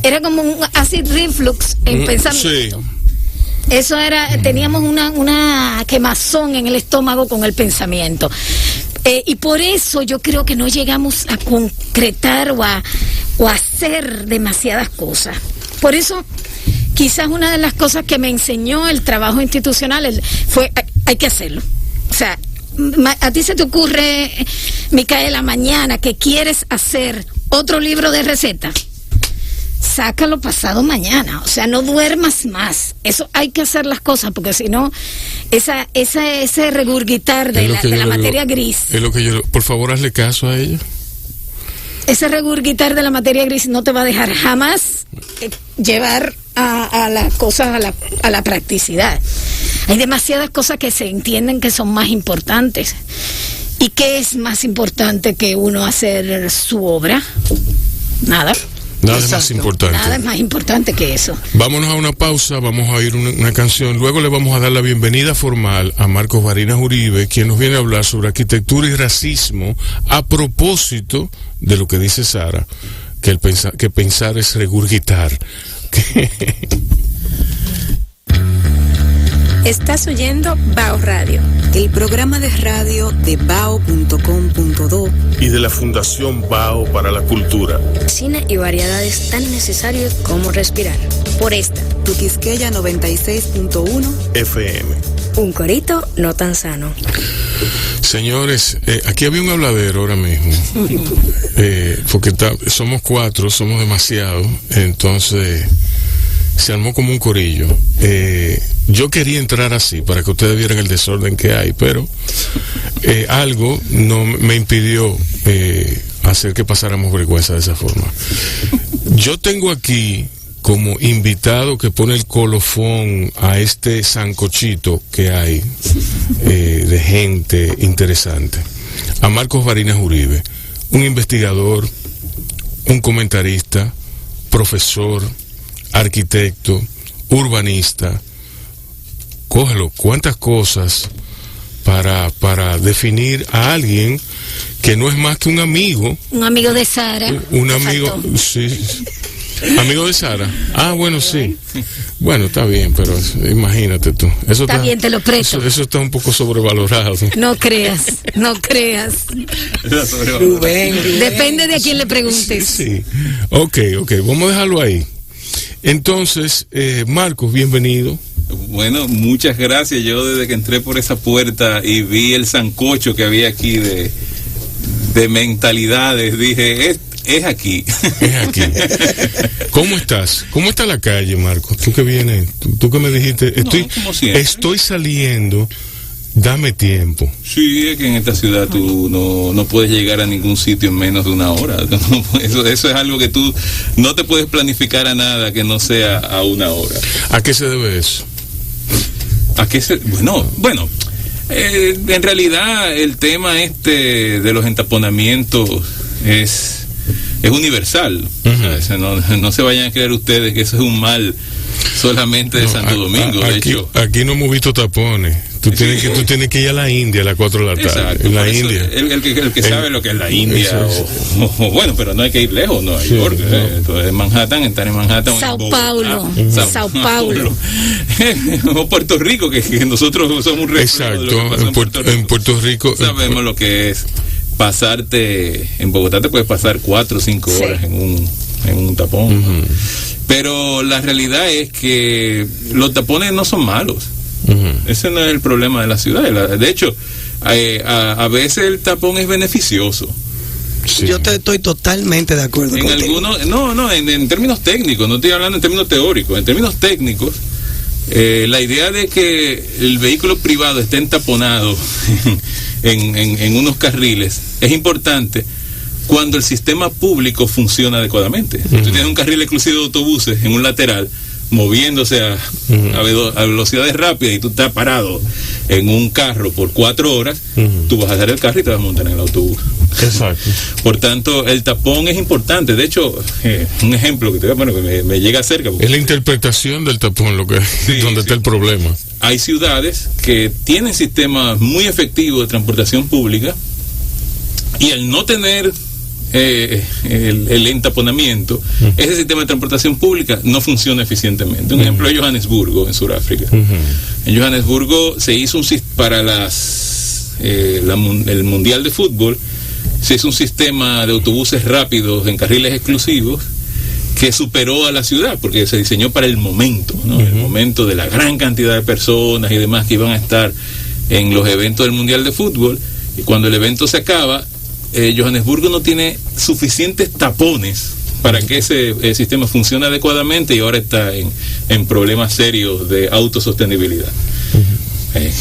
Era como un acid reflux en pensamiento. Sí. Eso era... Teníamos una quemazón en el estómago con el pensamiento. Y por eso yo creo que no llegamos a concretar o a hacer demasiadas cosas. Por eso quizás una de las cosas que me enseñó el trabajo institucional fue, hay que hacerlo. O sea, a ti se te ocurre, Micaela, mañana que quieres hacer otro libro de recetas, sácalo pasado mañana, o sea, no duermas más. Eso hay que hacer las cosas, porque si no, ese regurgitar de la materia gris. Es lo que yo, por favor, hazle caso a ella. Ese regurgitar de la materia gris no te va a dejar jamás llevar a las cosas a la practicidad. Hay demasiadas cosas que se entienden que son más importantes. ¿Y qué es más importante que uno hacer su obra? Nada. Nada es más importante. Nada es más importante que eso. Vámonos a una pausa, vamos a oír una canción. Luego le vamos a dar la bienvenida formal a Marcos Barinas Uribe, quien nos viene a hablar sobre arquitectura y racismo, a propósito de lo que dice Sara, que pensar es regurgitar. Estás oyendo Bao Radio, el programa de radio de bao.com.do y de la Fundación Bao para la Cultura. Cine y variedades tan necesarios como respirar. Por esta, Tu Quisqueya 96.1 FM. un corito no tan sano. Señores, aquí había un habladero ahora mismo, porque somos 4, somos demasiados, entonces se armó como un corillo. Yo quería entrar así para que ustedes vieran el desorden que hay, pero algo no me impidió hacer que pasáramos vergüenza de esa forma. Yo tengo aquí como invitado que pone el colofón a este sancochito que hay de gente interesante, a Marcos Barinas Uribe, un investigador, un comentarista, profesor, arquitecto, urbanista. Cógelo, cuántas cosas para definir a alguien que no es más que un amigo. Un amigo de Sara. Un amigo, sí. Amigo de Sara. Ah, bueno, sí. Bueno, está bien, pero imagínate tú. Eso está bien, te lo presto. Eso está un poco sobrevalorado. No creas. Rubén. Depende de a quién le preguntes. Sí. Ok, vamos a dejarlo ahí. Entonces, Marcos, bienvenido. Bueno, muchas gracias. Yo desde que entré por esa puerta y vi el sancocho que había aquí de mentalidades, dije, es aquí. Es aquí. ¿Cómo estás? ¿Cómo está la calle, Marcos? Tú que vienes, tú que me dijiste, estoy saliendo, dame tiempo. Sí, es que en esta ciudad tú no puedes llegar a ningún sitio en menos de una hora. Eso es algo que tú no te puedes planificar a nada que no sea a una hora. ¿A qué se debe eso? Bueno, en realidad el tema de los entaponamientos es universal. Uh-huh. O sea, no se vayan a creer ustedes que eso es un mal solamente de Santo Domingo. De hecho, aquí no hemos visto tapones. Tú tienes que ir a la India a las 4 de la tarde. Exacto, en la India. El que sabe lo que es la India, o bueno, pero no hay que ir lejos, Nueva York. No. Entonces, en Manhattan, estar en Manhattan. Sao Paulo. O Puerto Rico, que nosotros somos un reflejo de lo que pasa en Puerto Rico. Sabemos lo que es pasarte. En Bogotá te puedes pasar 4 o 5 horas en un tapón. Uh-huh. Pero la realidad es que los tapones no son malos. Uh-huh. Ese no es el problema de la ciudad. De hecho, a veces el tapón es beneficioso. Sí. Yo estoy totalmente de acuerdo en contigo. En términos técnicos, no estoy hablando en términos teóricos. En términos técnicos, la idea de que el vehículo privado esté entaponado en unos carriles es importante cuando el sistema público funciona adecuadamente. Uh-huh. Tú tienes un carril exclusivo de autobuses en un lateral moviéndose a velocidades rápidas y tú estás parado en un carro por 4 horas, uh-huh, tú vas a hacer el carro y te vas a montar en el autobús. Exacto. Por tanto, el tapón es importante. De hecho, un ejemplo que me llega cerca. Es la interpretación del tapón donde está el problema. Hay ciudades que tienen sistemas muy efectivos de transportación pública y al no tener el entaponamiento, uh-huh, ese sistema de transportación pública no funciona eficientemente. Un ejemplo es Johannesburgo, en Sudáfrica. Uh-huh. En Johannesburgo se hizo para el Mundial de Fútbol, se hizo un sistema de autobuses rápidos en carriles exclusivos que superó a la ciudad, porque se diseñó para el momento, ¿no? El momento de la gran cantidad de personas y demás que iban a estar en los eventos del Mundial de Fútbol, y cuando el evento se acaba, Johannesburgo no tiene suficientes tapones para que ese sistema funcione adecuadamente, y ahora está en problemas serios de autosostenibilidad.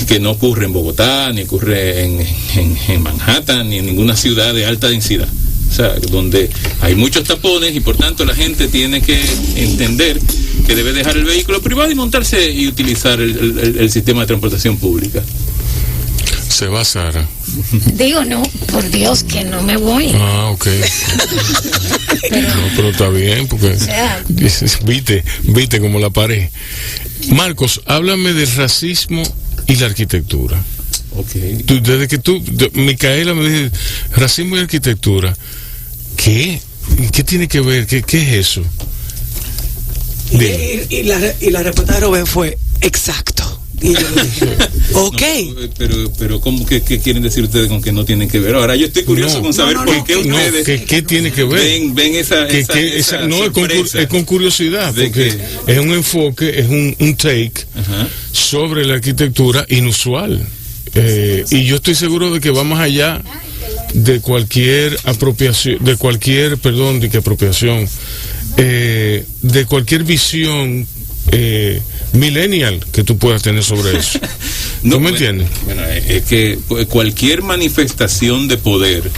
Que no ocurre en Bogotá, ni ocurre en Manhattan, ni en ninguna ciudad de alta densidad. O sea, donde hay muchos tapones, y por tanto la gente tiene que entender que debe dejar el vehículo privado y montarse y utilizar el sistema de transportación pública. Se va Sara. Digo, no, por Dios, que no me voy. Ah, ok. Pero está bien, porque o sea, viste como la pared. Marcos, háblame del racismo y la arquitectura. Okay. Desde que Micaela me dice racismo y arquitectura, ¿qué tiene que ver? ¿Qué es eso? Y la respuesta de Rubén fue exacto. Y yo le dije, ok. No, pero ¿cómo que quieren decir ustedes con que no tienen que ver? Ahora yo estoy curioso con saber por qué ustedes ¿qué tiene que ver? ven esa no, es con curiosidad, porque es un enfoque, es un take sobre la arquitectura inusual. Y yo estoy seguro de que va más allá de cualquier apropiación, de cualquier visión millennial que tú puedas tener sobre eso. ¿No me entiendes? Bueno, es que cualquier manifestación de poder,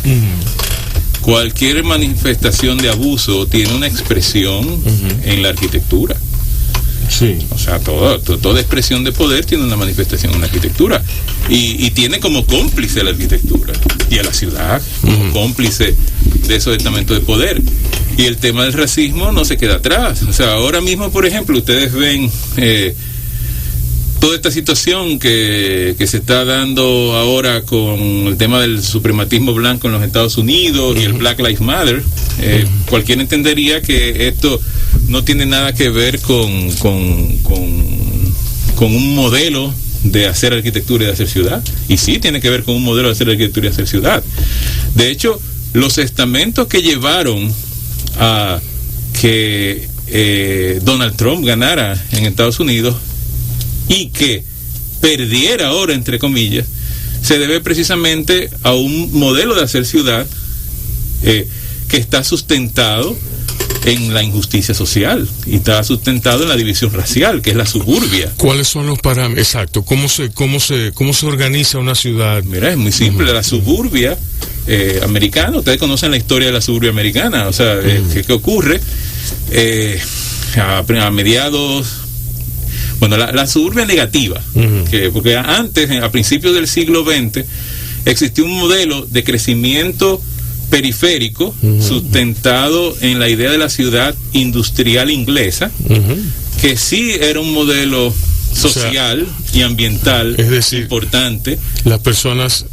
cualquier manifestación de abuso tiene una expresión en la arquitectura. Sí. O sea, toda expresión de poder tiene una manifestación en la arquitectura, y tiene como cómplice a la arquitectura y a la ciudad como cómplice de esos estamentos de poder. Y el tema del racismo no se queda atrás. O sea, ahora mismo, por ejemplo, ustedes ven toda esta situación que se está dando ahora con el tema del suprematismo blanco en los Estados Unidos y el Black Lives Matter. Cualquiera entendería que esto no tiene nada que ver con un modelo de hacer arquitectura y de hacer ciudad. Y sí tiene que ver con un modelo de hacer arquitectura y hacer ciudad. De hecho, los estamentos que llevaron a que Donald Trump ganara en Estados Unidos y que perdiera ahora, entre comillas, se debe precisamente a un modelo de hacer ciudad que está sustentado en la injusticia social y está sustentado en la división racial, que es la suburbia. ¿Cuáles son los parámetros? Exacto. ¿Cómo se organiza una ciudad? Mira, es muy simple. La suburbia americana, ustedes conocen la historia de la suburbia americana. O sea, ¿qué ocurre? A mediados... Bueno, la suburbia negativa, porque antes, a principios del siglo XX, existió un modelo de crecimiento periférico sustentado en la idea de la ciudad industrial inglesa, que sí era un modelo social, o sea, y ambiental, es decir, importante. Las personas,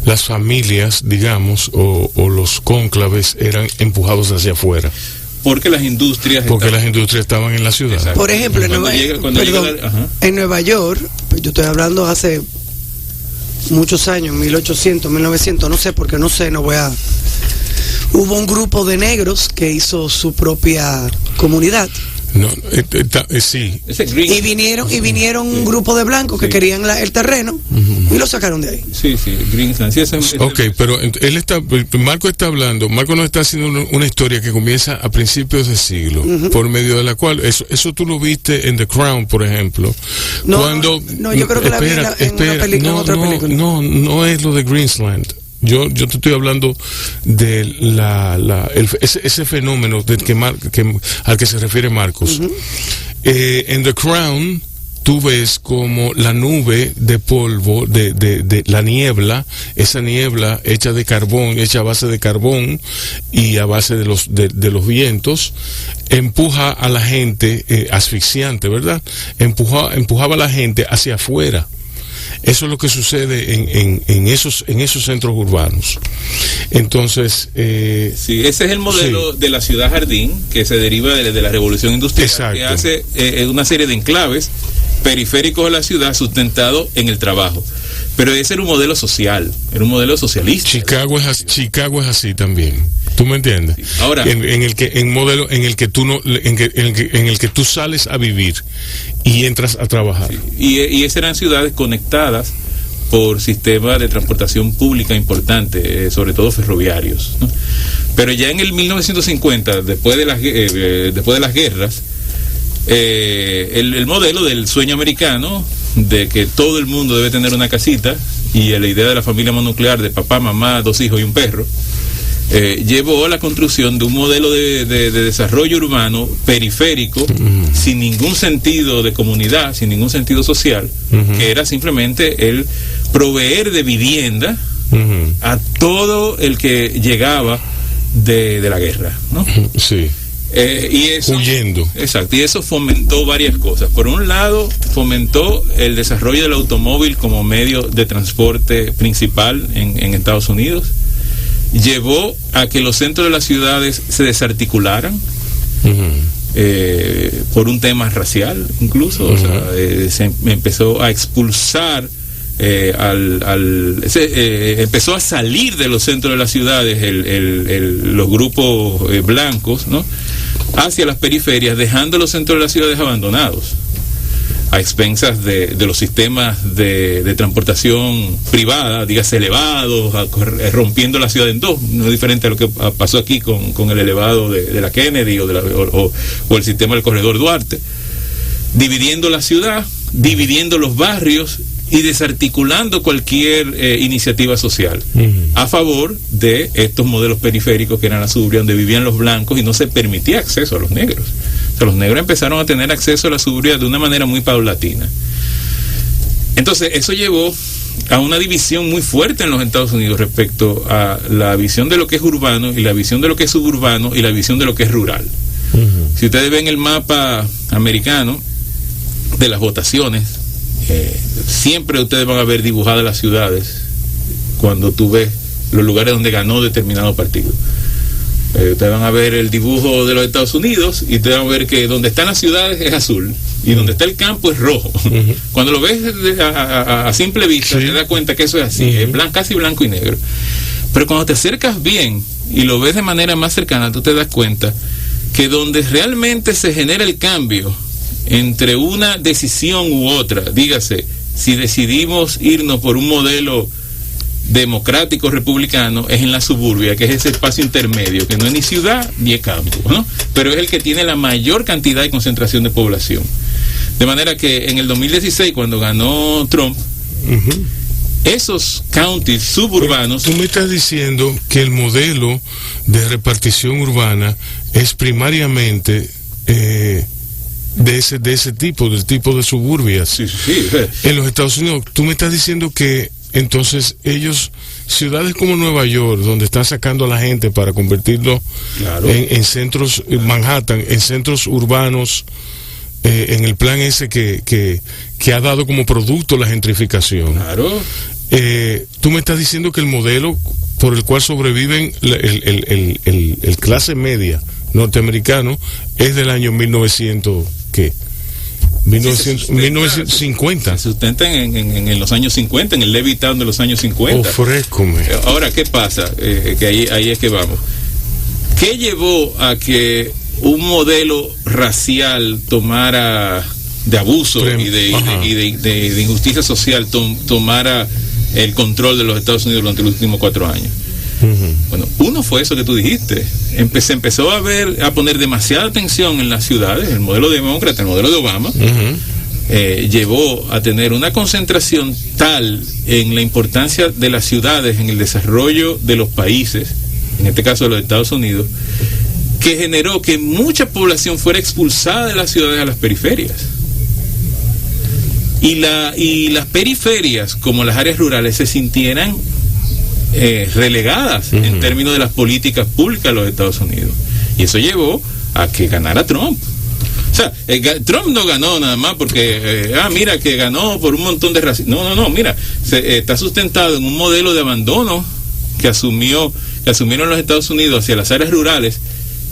las familias, digamos, o los cónclaves eran empujados hacia afuera. Porque las industrias estaban en la ciudad. Exacto. Por ejemplo, en Nueva York, yo estoy hablando hace muchos años, 1800, 1900, no sé, porque no voy a... Hubo un grupo de negros que hizo su propia comunidad. No, sí. Y vinieron un grupo de blancos que querían el terreno y lo sacaron de ahí. Sí, Greensland. Sí, ok, pero Marco nos está haciendo una historia que comienza a principios de siglo, por medio de la cual, eso tú lo viste en The Crown, por ejemplo. No, yo creo que la vi en otra película. No es lo de Greensland. Yo te estoy hablando de ese fenómeno al que se refiere Marcos. En The Crown, tú ves como la nube de polvo, de la niebla, esa niebla hecha a base de carbón y a base de los vientos, empuja a la gente, asfixiante, ¿verdad? Empujaba a la gente hacia afuera. Eso es lo que sucede en esos centros urbanos. Entonces, sí, ese es el modelo de la ciudad jardín que se deriva de la revolución industrial. Exacto. Que hace una serie de enclaves periféricos de la ciudad sustentado en el trabajo. Pero ese era un modelo social, era un modelo socialista. Chicago es así también. ¿Tú me entiendes? Ahora, en el que tú sales a vivir y entras a trabajar. Sí. Y esas eran ciudades conectadas por sistemas de transportación pública importantes, sobre todo ferroviarios, ¿no? Pero ya en el 1950, después de las guerras, el modelo del sueño americano de que todo el mundo debe tener una casita y la idea de la familia mononuclear de papá, mamá, 2 hijos y un perro, llevó a la construcción de un modelo de desarrollo urbano periférico, sin ningún sentido de comunidad, sin ningún sentido social, que era simplemente el proveer de vivienda a todo el que llegaba de la guerra, ¿no? Sí. Y eso, huyendo. Exacto, y eso fomentó varias cosas. Por un lado, fomentó el desarrollo del automóvil como medio de transporte principal en Estados Unidos. Llevó a que los centros de las ciudades se desarticularan, por un tema racial incluso. O sea, se empezó a expulsar, empezó a salir de los centros de las ciudades los grupos blancos, ¿no?, hacia las periferias, dejando los centros de las ciudades abandonados, a expensas de los sistemas de transportación privada, dígase elevados, rompiendo la ciudad en dos, no diferente a lo que pasó aquí con el elevado de la Kennedy o el sistema del corredor Duarte, dividiendo la ciudad, dividiendo los barrios y desarticulando cualquier iniciativa social a favor de estos modelos periféricos que eran la suburbia donde vivían los blancos y no se permitía acceso a los negros. O sea, los negros empezaron a tener acceso a la suburbia de una manera muy paulatina. Entonces, eso llevó a una división muy fuerte en los Estados Unidos respecto a la visión de lo que es urbano y la visión de lo que es suburbano y la visión de lo que es rural. Si ustedes ven el mapa americano de las votaciones, siempre ustedes van a ver dibujadas las ciudades cuando tú ves los lugares donde ganó determinado partido. Ustedes van a ver el dibujo de los Estados Unidos y ustedes van a ver que donde están las ciudades es azul y donde está el campo es rojo. Cuando lo ves a simple vista, te das cuenta que eso es así, es casi blanco y negro. Pero cuando te acercas bien y lo ves de manera más cercana, tú te das cuenta que donde realmente se genera el cambio entre una decisión u otra, dígase, si decidimos irnos por un modelo democrático republicano, es en la suburbia, que es ese espacio intermedio, que no es ni ciudad ni es campo, ¿no? Pero es el que tiene la mayor cantidad de concentración de población. De manera que en el 2016, cuando ganó Trump, esos counties suburbanos... Tú me estás diciendo que el modelo de repartición urbana es primariamente... de ese tipo, del tipo de suburbias. Sí. En los Estados Unidos, tú me estás diciendo que entonces ellos, ciudades como Nueva York, donde están sacando a la gente para convertirlo en centros, Manhattan, en centros urbanos, en el plan ese que ha dado como producto la gentrificación. Claro. Tú me estás diciendo que el modelo por el cual sobreviven el clase media norteamericano es del año 1950. Se sustentan en los años 50, en el Levittown de los años 50. Ofrécome. Ahora, ¿qué pasa? Que ahí es que vamos. ¿Qué llevó a que un modelo racial tomara de abuso y de injusticia social tomara el control de los Estados Unidos durante los últimos 4 años? Bueno, uno fue eso que tú dijiste. Se empezó a poner demasiada atención en las ciudades. El modelo demócrata, el modelo de Obama, llevó a tener una concentración tal en la importancia de las ciudades en el desarrollo de los países, en este caso de los Estados Unidos, que generó que mucha población fuera expulsada de las ciudades a las periferias. Y las periferias, como las áreas rurales, se sintieran relegadas en términos de las políticas públicas de los Estados Unidos. Y eso llevó a que ganara Trump. O sea, Trump no ganó nada más porque, mira, que ganó por un montón de racismo. No, mira, está sustentado en un modelo de abandono que asumieron los Estados Unidos hacia las áreas rurales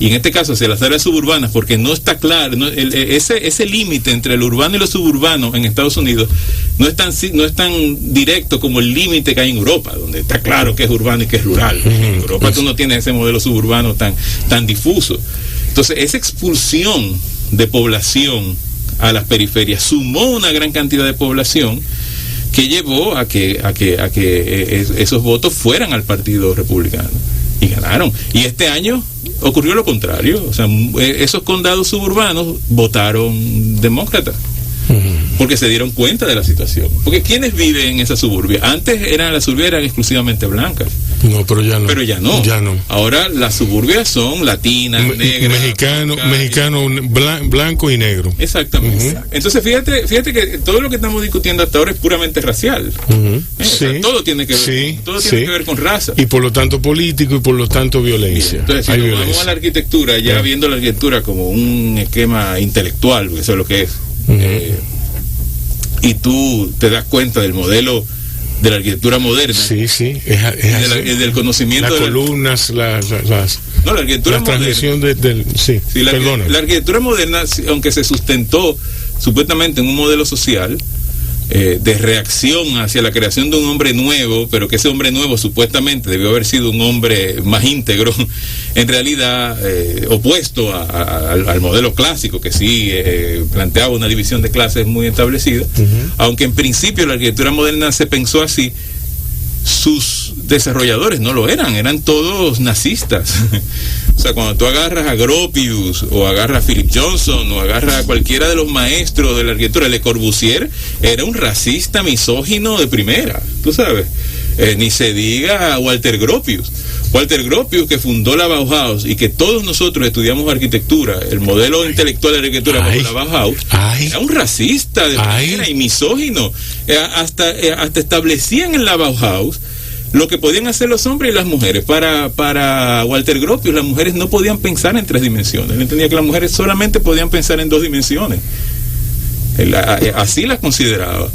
y en este caso hacia las áreas suburbanas, porque no está claro, ese límite entre el urbano y lo suburbano en Estados Unidos no es tan directo como el límite que hay en Europa, donde está claro que es urbano y que es rural. En Europa tú no tienes ese modelo suburbano tan difuso. Entonces, esa expulsión de población a las periferias sumó una gran cantidad de población que llevó a que esos votos fueran al Partido Republicano y ganaron. Y este año ocurrió lo contrario, o sea, esos condados suburbanos votaron demócrata porque se dieron cuenta de la situación. Porque ¿quiénes viven en esa suburbia? Antes las suburbias eran exclusivamente blancas. No, pero ya no. Pero ya no. Ya no. Ahora las suburbias son latinas, negras, mexicano, blanco y negro. Exactamente. Entonces fíjate que todo lo que estamos discutiendo hasta ahora es puramente racial. Sí. O sea, todo tiene que ver, que ver con raza. Y por lo tanto político y por lo tanto violencia. Bien, entonces, si nos vamos a la arquitectura, ya viendo la arquitectura como un esquema intelectual, porque eso es lo que es. Y tú te das cuenta del modelo de la arquitectura moderna. Sí. Del conocimiento las de columnas, la arquitectura la transmisión moderna. La arquitectura moderna, aunque se sustentó supuestamente en un modelo social de reacción hacia la creación de un hombre nuevo, pero que ese hombre nuevo supuestamente debió haber sido un hombre más íntegro, en realidad opuesto al modelo clásico, que sí planteaba una división de clases muy establecida. Aunque en principio la arquitectura moderna se pensó así, sus desarrolladores no lo eran todos nazistas. O sea, cuando tú agarras a Gropius o agarras a Philip Johnson o agarras a cualquiera de los maestros de la arquitectura, Le Corbusier era un racista misógino de primera, tú sabes. Ni se diga a Walter Gropius, que fundó la Bauhaus y que todos nosotros estudiamos arquitectura, el modelo intelectual de la arquitectura como la Bauhaus, era un racista de primera y misógino. Hasta establecían en la Bauhaus lo que podían hacer los hombres y las mujeres. Para Walter Gropius, las mujeres no podían pensar en 3 dimensiones. Él entendía que las mujeres solamente podían pensar en 2 dimensiones. Así las consideraba.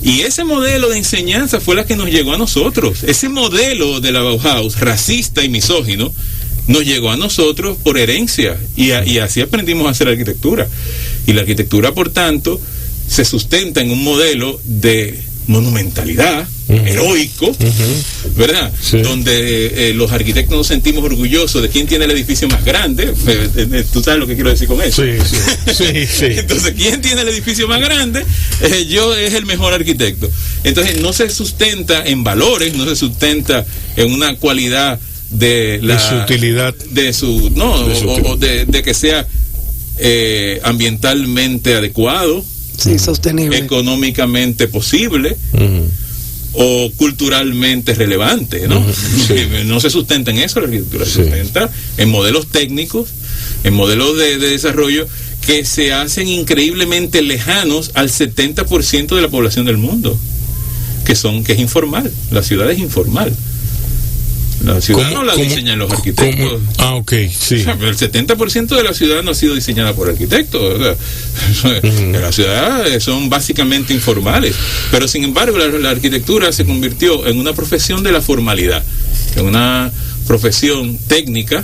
Y ese modelo de enseñanza fue la que nos llegó a nosotros. Ese modelo de la Bauhaus, racista y misógino, nos llegó a nosotros por herencia. Y así aprendimos a hacer arquitectura. Y la arquitectura, por tanto, se sustenta en un modelo de monumentalidad, heroico, ¿verdad? Sí. Donde los arquitectos nos sentimos orgullosos de quién tiene el edificio más grande. Tú sabes lo que quiero decir con eso. Sí. Entonces, ¿quién tiene el edificio más grande? Yo es el mejor arquitecto. Entonces, no se sustenta en valores, no se sustenta en una cualidad de su utilidad, de que sea ambientalmente adecuado, sostenible, económicamente posible, o culturalmente relevante, ¿no? No se sustenta en eso la arquitectura, se sustenta en modelos técnicos, en modelos de desarrollo que se hacen increíblemente lejanos al 70% de la población del mundo, que es informal. La ciudad es informal. La ciudad no la diseñan los arquitectos. Sí. O sea, el 70% de la ciudad no ha sido diseñada por arquitectos. O sea, la ciudad son básicamente informales. Pero sin embargo, la arquitectura se convirtió en una profesión de la formalidad, en una profesión técnica,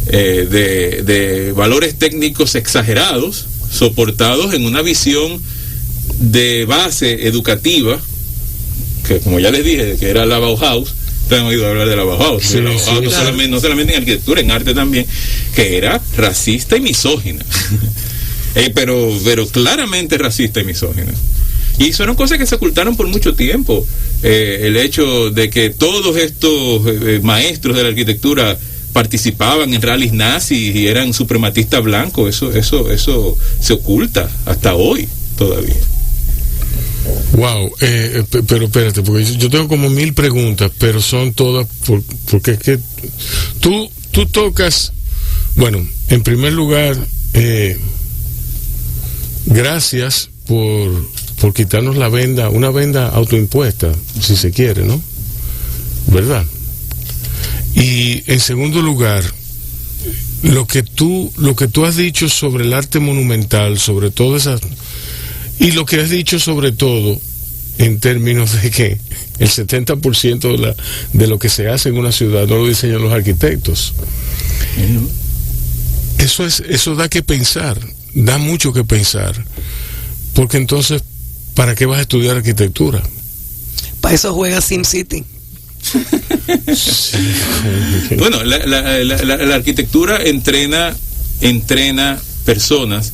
de valores técnicos exagerados, soportados en una visión de base educativa, que como ya les dije, que era la Bauhaus. Han oído hablar de la Bauhaus, no solamente en arquitectura, en arte también, que era racista y misógina. pero claramente racista y misógina. Y fueron cosas que se ocultaron por mucho tiempo. El hecho de que todos estos maestros de la arquitectura participaban en rallies nazis y eran suprematistas blancos, eso se oculta hasta hoy todavía. Wow, pero espérate, porque yo tengo como 1000 preguntas, pero son todas porque es que tú tocas. Bueno, en primer lugar, gracias por quitarnos la venda, una venda autoimpuesta, si se quiere, ¿no? ¿Verdad? Y en segundo lugar, lo que tú has dicho sobre el arte monumental, sobre todas esas. Y lo que has dicho sobre todo en términos de que el 70% de lo que se hace en una ciudad no lo diseñan los arquitectos. eso da que pensar, da mucho que pensar, porque entonces, ¿para qué vas a estudiar arquitectura? Para eso juega SimCity. Bueno, la arquitectura entrena personas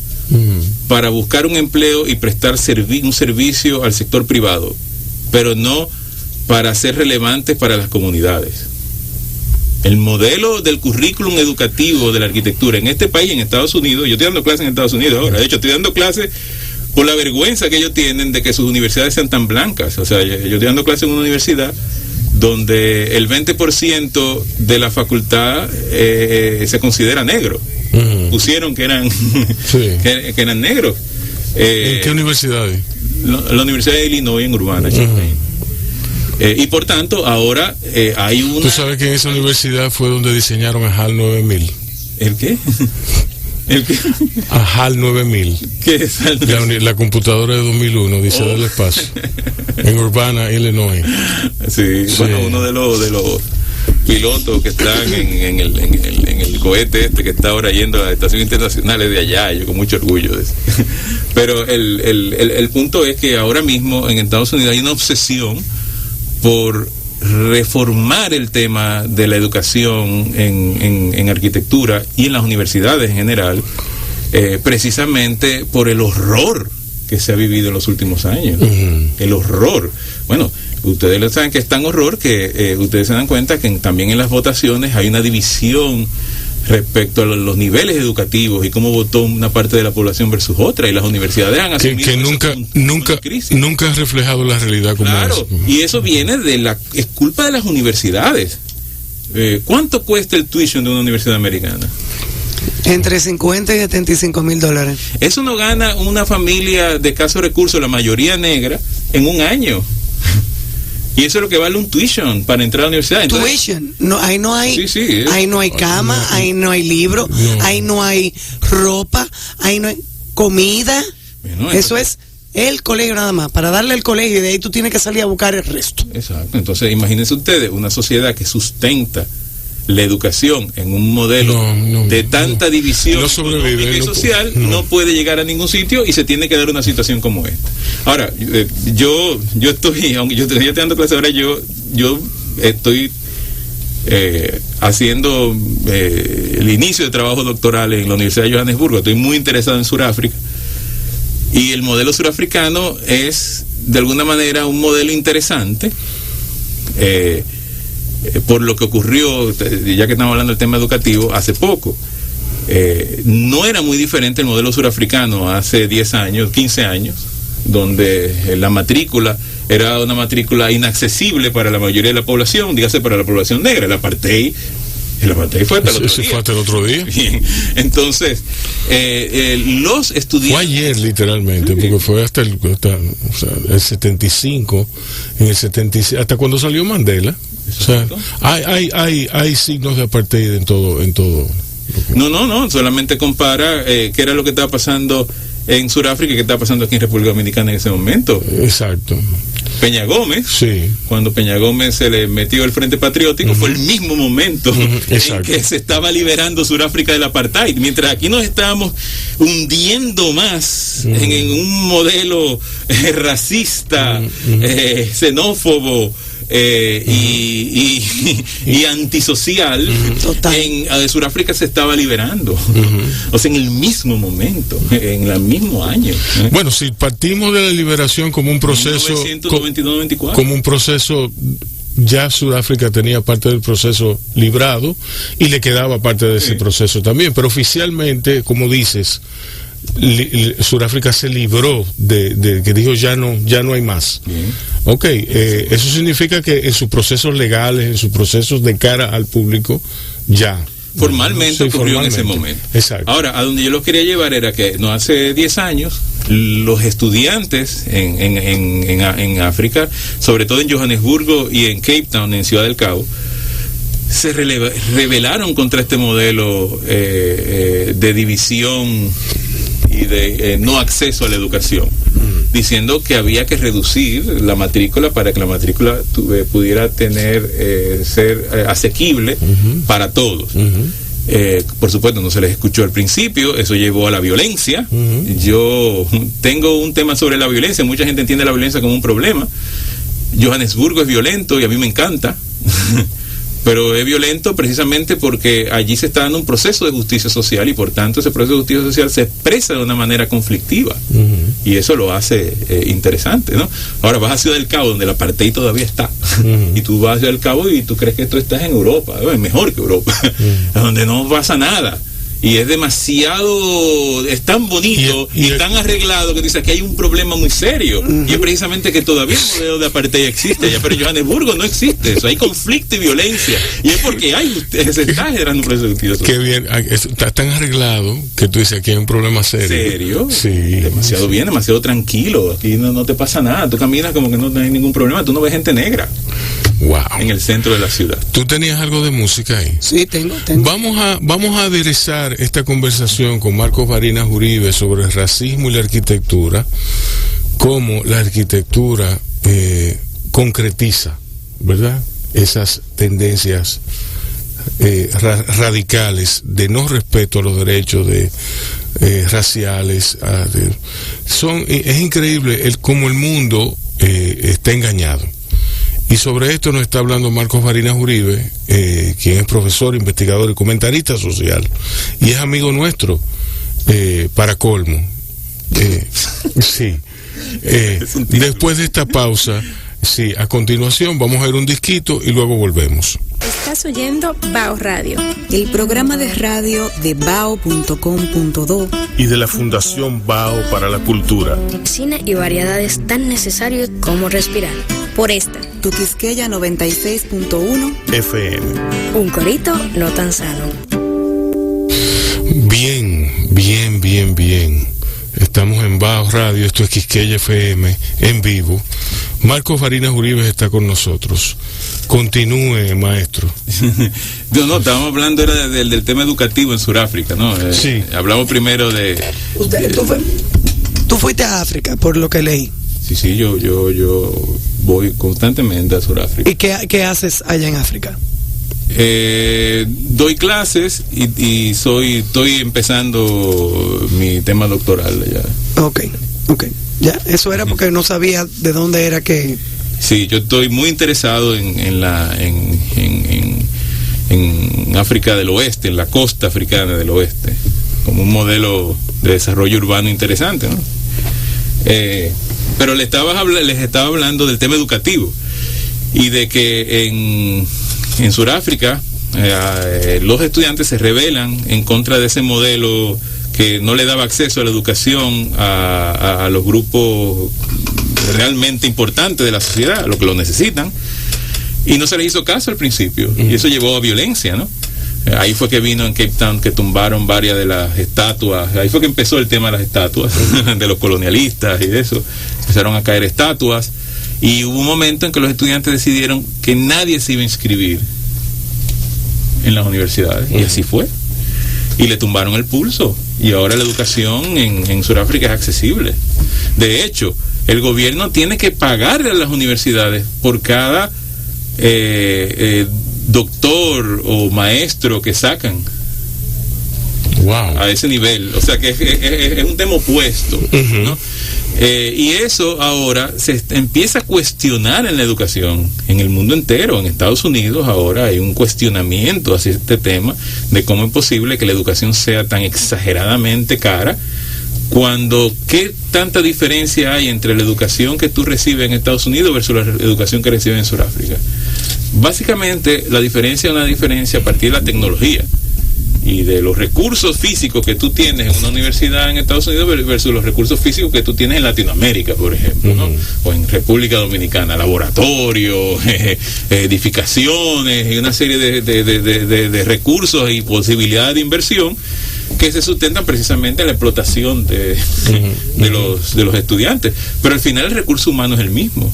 para buscar un empleo y prestar un servicio al sector privado, pero no para ser relevantes para las comunidades. El modelo del currículum educativo de la arquitectura en este país, en Estados Unidos, yo estoy dando clases en Estados Unidos ahora, de hecho estoy dando clases por la vergüenza que ellos tienen de que sus universidades sean tan blancas. O sea, yo estoy dando clases en una universidad donde el 20% de la facultad se considera negro. Pusieron que eran que eran negros. ¿En qué universidades? La Universidad de Illinois en Urbana, y por tanto ahora hay una... Tú sabes que en esa universidad fue donde diseñaron a HAL 9000. ¿El qué? ¿El qué? A HAL 9000. ¿Qué es HAL? La computadora de 2001, dice del espacio, en Urbana, Illinois. Sí, bueno, uno de los pilotos que están en el cohete este que está ahora yendo a las estaciones internacionales de allá, yo con mucho orgullo de eso. Pero el punto es que ahora mismo en Estados Unidos hay una obsesión por reformar el tema de la educación en arquitectura y en las universidades en general, precisamente por el horror que se ha vivido en los últimos años. El horror. Bueno, ustedes lo saben que es tan horror que ustedes se dan cuenta que también en las votaciones hay una división respecto a los niveles educativos y cómo votó una parte de la población versus otra, y las universidades han asumido que nunca ha reflejado la realidad como claro, es. Y eso viene es culpa de las universidades. ¿Cuánto cuesta el tuition de una universidad americana? Entre 50 y $75,000. Eso no gana una familia de escasos recursos, la mayoría negra, en un año. Y eso es lo que vale un tuition para entrar a la universidad. Entonces, tuition, no, ahí no hay, ahí no hay cama, no, ahí no hay libro, ahí no hay ropa, ahí no hay comida. Bueno, eso es el colegio nada más, para darle el colegio, y de ahí tú tienes que salir a buscar el resto. Exacto. Entonces imagínense ustedes una sociedad que sustenta la educación en un modelo de tanta división económica y social, no puede llegar a ningún sitio y se tiene que dar una situación como esta. Ahora, yo estoy, aunque yo estoy dando clases ahora, yo estoy haciendo el inicio de trabajo doctoral en la Universidad de Johannesburgo. Estoy muy interesado en Sudáfrica, y el modelo surafricano es de alguna manera un modelo interesante, por lo que ocurrió, ya que estamos hablando del tema educativo, hace poco. No era muy diferente el modelo surafricano hace 10 años, 15 años, donde la matrícula era una matrícula inaccesible para la mayoría de la población, dígase para la población negra. El apartheid fue hasta el otro día. Bien. Entonces, los estudiantes... Fue ayer, literalmente, porque fue hasta el 75, en el 76, hasta cuando salió Mandela. O sea, hay signos de apartheid en todo. No, solamente compara qué era lo que estaba pasando en Sudáfrica y qué estaba pasando aquí en República Dominicana en ese momento. Exacto. Peña Gómez, cuando Peña Gómez se le metió el Frente Patriótico, fue el mismo momento en que se estaba liberando Sudáfrica del apartheid, mientras aquí nos estábamos hundiendo más en un modelo racista, xenófobo, y antisocial. En Sudáfrica se estaba liberando, o sea, en el mismo momento, en el mismo año. Bueno, si partimos de la liberación como un proceso, 1992-94, como un proceso, ya Sudáfrica tenía parte del proceso librado y le quedaba parte de ese proceso también, pero oficialmente, como dices, Sudáfrica se libró de que dijo ya no hay más. Eso significa que en sus procesos legales, en sus procesos de cara al público, ya formalmente ocurrió en ese momento. Exacto. Ahora, a donde yo los quería llevar era que no hace 10 años los estudiantes en África, sobre todo en Johannesburgo y en Cape Town, en Ciudad del Cabo, se rebelaron contra este modelo de división y de no acceso a la educación, diciendo que había que reducir la matrícula para que la matrícula pudiera ser asequible para todos. Por supuesto, no se les escuchó al principio, eso llevó a la violencia. Yo tengo un tema sobre la violencia, mucha gente entiende la violencia como un problema. Johannesburgo es violento y a mí me encanta, pero es violento precisamente porque allí se está dando un proceso de justicia social y por tanto ese proceso de justicia social se expresa de una manera conflictiva y eso lo hace interesante, ¿no? Ahora vas a Ciudad del Cabo donde el apartheid todavía está y tú vas a Ciudad del Cabo y tú crees que tú estás en Europa, es mejor que Europa, donde no pasa nada. Y es demasiado, es tan bonito y tan arreglado que dice que hay un problema muy serio. Y es precisamente que todavía el modelo de apartheid existe ya, pero en Johannesburgo no existe eso. Hay conflicto y violencia. Y es porque se está generando un proceso de justicia social. Qué bien, está tan arreglado que tú dices que hay un problema serio. ¿Serio? Sí. Demasiado bien, demasiado tranquilo. Aquí no te pasa nada. Tú caminas como que no hay ningún problema. Tú no ves gente negra. Wow. En el centro de la ciudad. ¿Tú tenías algo de música ahí? Sí, tengo. Vamos a aderezar esta conversación con Marcos Barinas Uribe sobre el racismo y la arquitectura, cómo la arquitectura concretiza, ¿verdad?, esas tendencias radicales de no respeto a los derechos raciales. Es increíble cómo el mundo está engañado. Y sobre esto nos está hablando Marcos Barinas Uribe, quien es profesor, investigador y comentarista social, y es amigo nuestro, para colmo. Sí. Después de esta pausa, sí, a continuación vamos a ver un disquito y luego volvemos. Estás oyendo Bao Radio, el programa de radio de bao.com.do y de la Fundación Bao para la Cultura. Cine y variedades tan necesarios como respirar. Por esta, Tu Quisqueya 96.1 FM. un corito no tan sano. Bien. Estamos en Bao Radio, esto es Quisqueya FM, en vivo. Marcos Barinas Uribe está con nosotros. Continúe, maestro. No, estábamos hablando del tema educativo en Sudáfrica, ¿no? Sí. Hablamos primero de... Tú fuiste a África, por lo que leí. Sí, yo voy constantemente a Sudáfrica. ¿Y qué haces allá en África? Doy clases y estoy empezando mi tema doctoral allá. Ok. Ya, eso era porque no sabía de dónde era que... Sí, yo estoy muy interesado en África del Oeste, en la costa africana del oeste, como un modelo de desarrollo urbano interesante, ¿no? Pero les estaba hablando del tema educativo y de que en Sudáfrica los estudiantes se rebelan en contra de ese modelo que no le daba acceso a la educación a los grupos realmente importantes de la sociedad, a los que lo necesitan, y no se les hizo caso al principio, y eso llevó a violencia, ¿no? Ahí fue que vino en Cape Town que tumbaron varias de las estatuas, ahí fue que empezó el tema de las estatuas de los colonialistas y de eso, empezaron a caer estatuas, y hubo un momento en que los estudiantes decidieron que nadie se iba a inscribir en las universidades, y así fue, y le tumbaron el pulso, y ahora la educación en Sudáfrica es accesible. De hecho, el gobierno tiene que pagarle a las universidades por cada doctor o maestro que sacan. Wow. A ese nivel, o sea que es un tema opuesto, ¿no? Y eso ahora se empieza a cuestionar en la educación en el mundo entero. En Estados Unidos ahora hay un cuestionamiento hacia este tema de cómo es posible que la educación sea tan exageradamente cara, cuando qué tanta diferencia hay entre la educación que tú recibes en Estados Unidos versus la educación que recibes en Sudáfrica. Básicamente la diferencia es una diferencia a partir de la tecnología y de los recursos físicos que tú tienes en una universidad en Estados Unidos versus los recursos físicos que tú tienes en Latinoamérica, por ejemplo, ¿no? O en República Dominicana, laboratorios, edificaciones y una serie de recursos y posibilidades de inversión que se sustentan precisamente en la explotación de los estudiantes. Pero al final el recurso humano es el mismo.